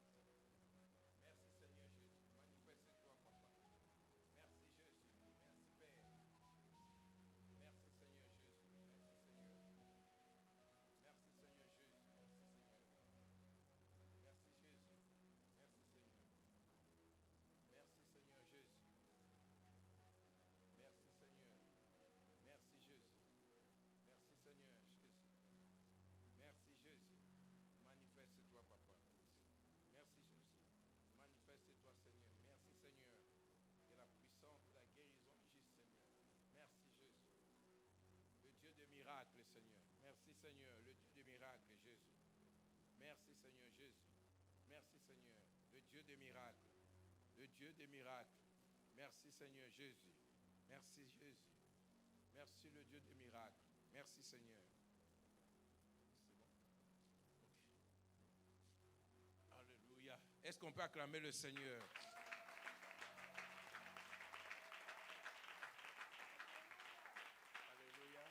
Merci Seigneur Jésus, manifeste-toi Papa. Merci Jésus, merci Père. Merci Seigneur Jésus, merci Seigneur. Merci Seigneur Jésus, merci Seigneur. Merci Jésus, merci Seigneur. Merci Seigneur Jésus. Merci Seigneur. Merci Jésus. Merci Seigneur Jésus. Merci Jésus. Manifeste-toi Papa. Merci Jésus. Manifeste-toi Seigneur. Merci Seigneur. Que la puissance de la guérison agisse Seigneur. Merci Jésus. Le Dieu des miracles Seigneur. Merci Seigneur. Le Dieu des miracles Jésus. Merci Seigneur Jésus. Merci Seigneur. Le Dieu des miracles. Le Dieu des miracles. Merci Seigneur Jésus. Merci Jésus. Merci le Dieu des miracles. Merci Seigneur. C'est bon? Okay. Alléluia. Est-ce qu'on peut acclamer le Seigneur? Alléluia.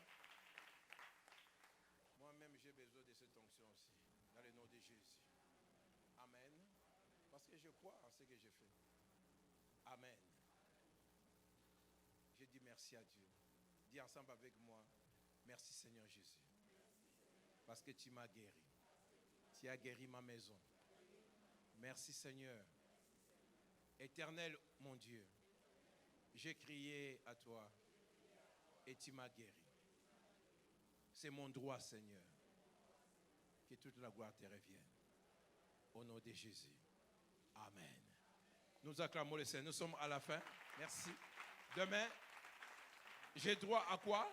Moi-même, j'ai besoin de cette onction aussi. Dans le nom de Jésus. Amen. Parce que je crois en ce que j'ai fait. Amen. Je dis merci à Dieu. Dis ensemble avec moi, merci Seigneur Jésus. Parce que tu m'as guéri. Tu as guéri ma maison. Merci Seigneur. Éternel mon Dieu, j'ai crié à toi et tu m'as guéri. C'est mon droit Seigneur. Que toute la gloire te revienne. Au nom de Jésus. Amen. Nous acclamons le Seigneur. Nous sommes à la fin. Merci. Demain, j'ai droit à quoi?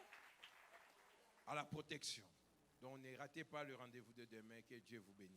À la protection. Donc ne ratez pas le rendez-vous de demain. Que Dieu vous bénisse.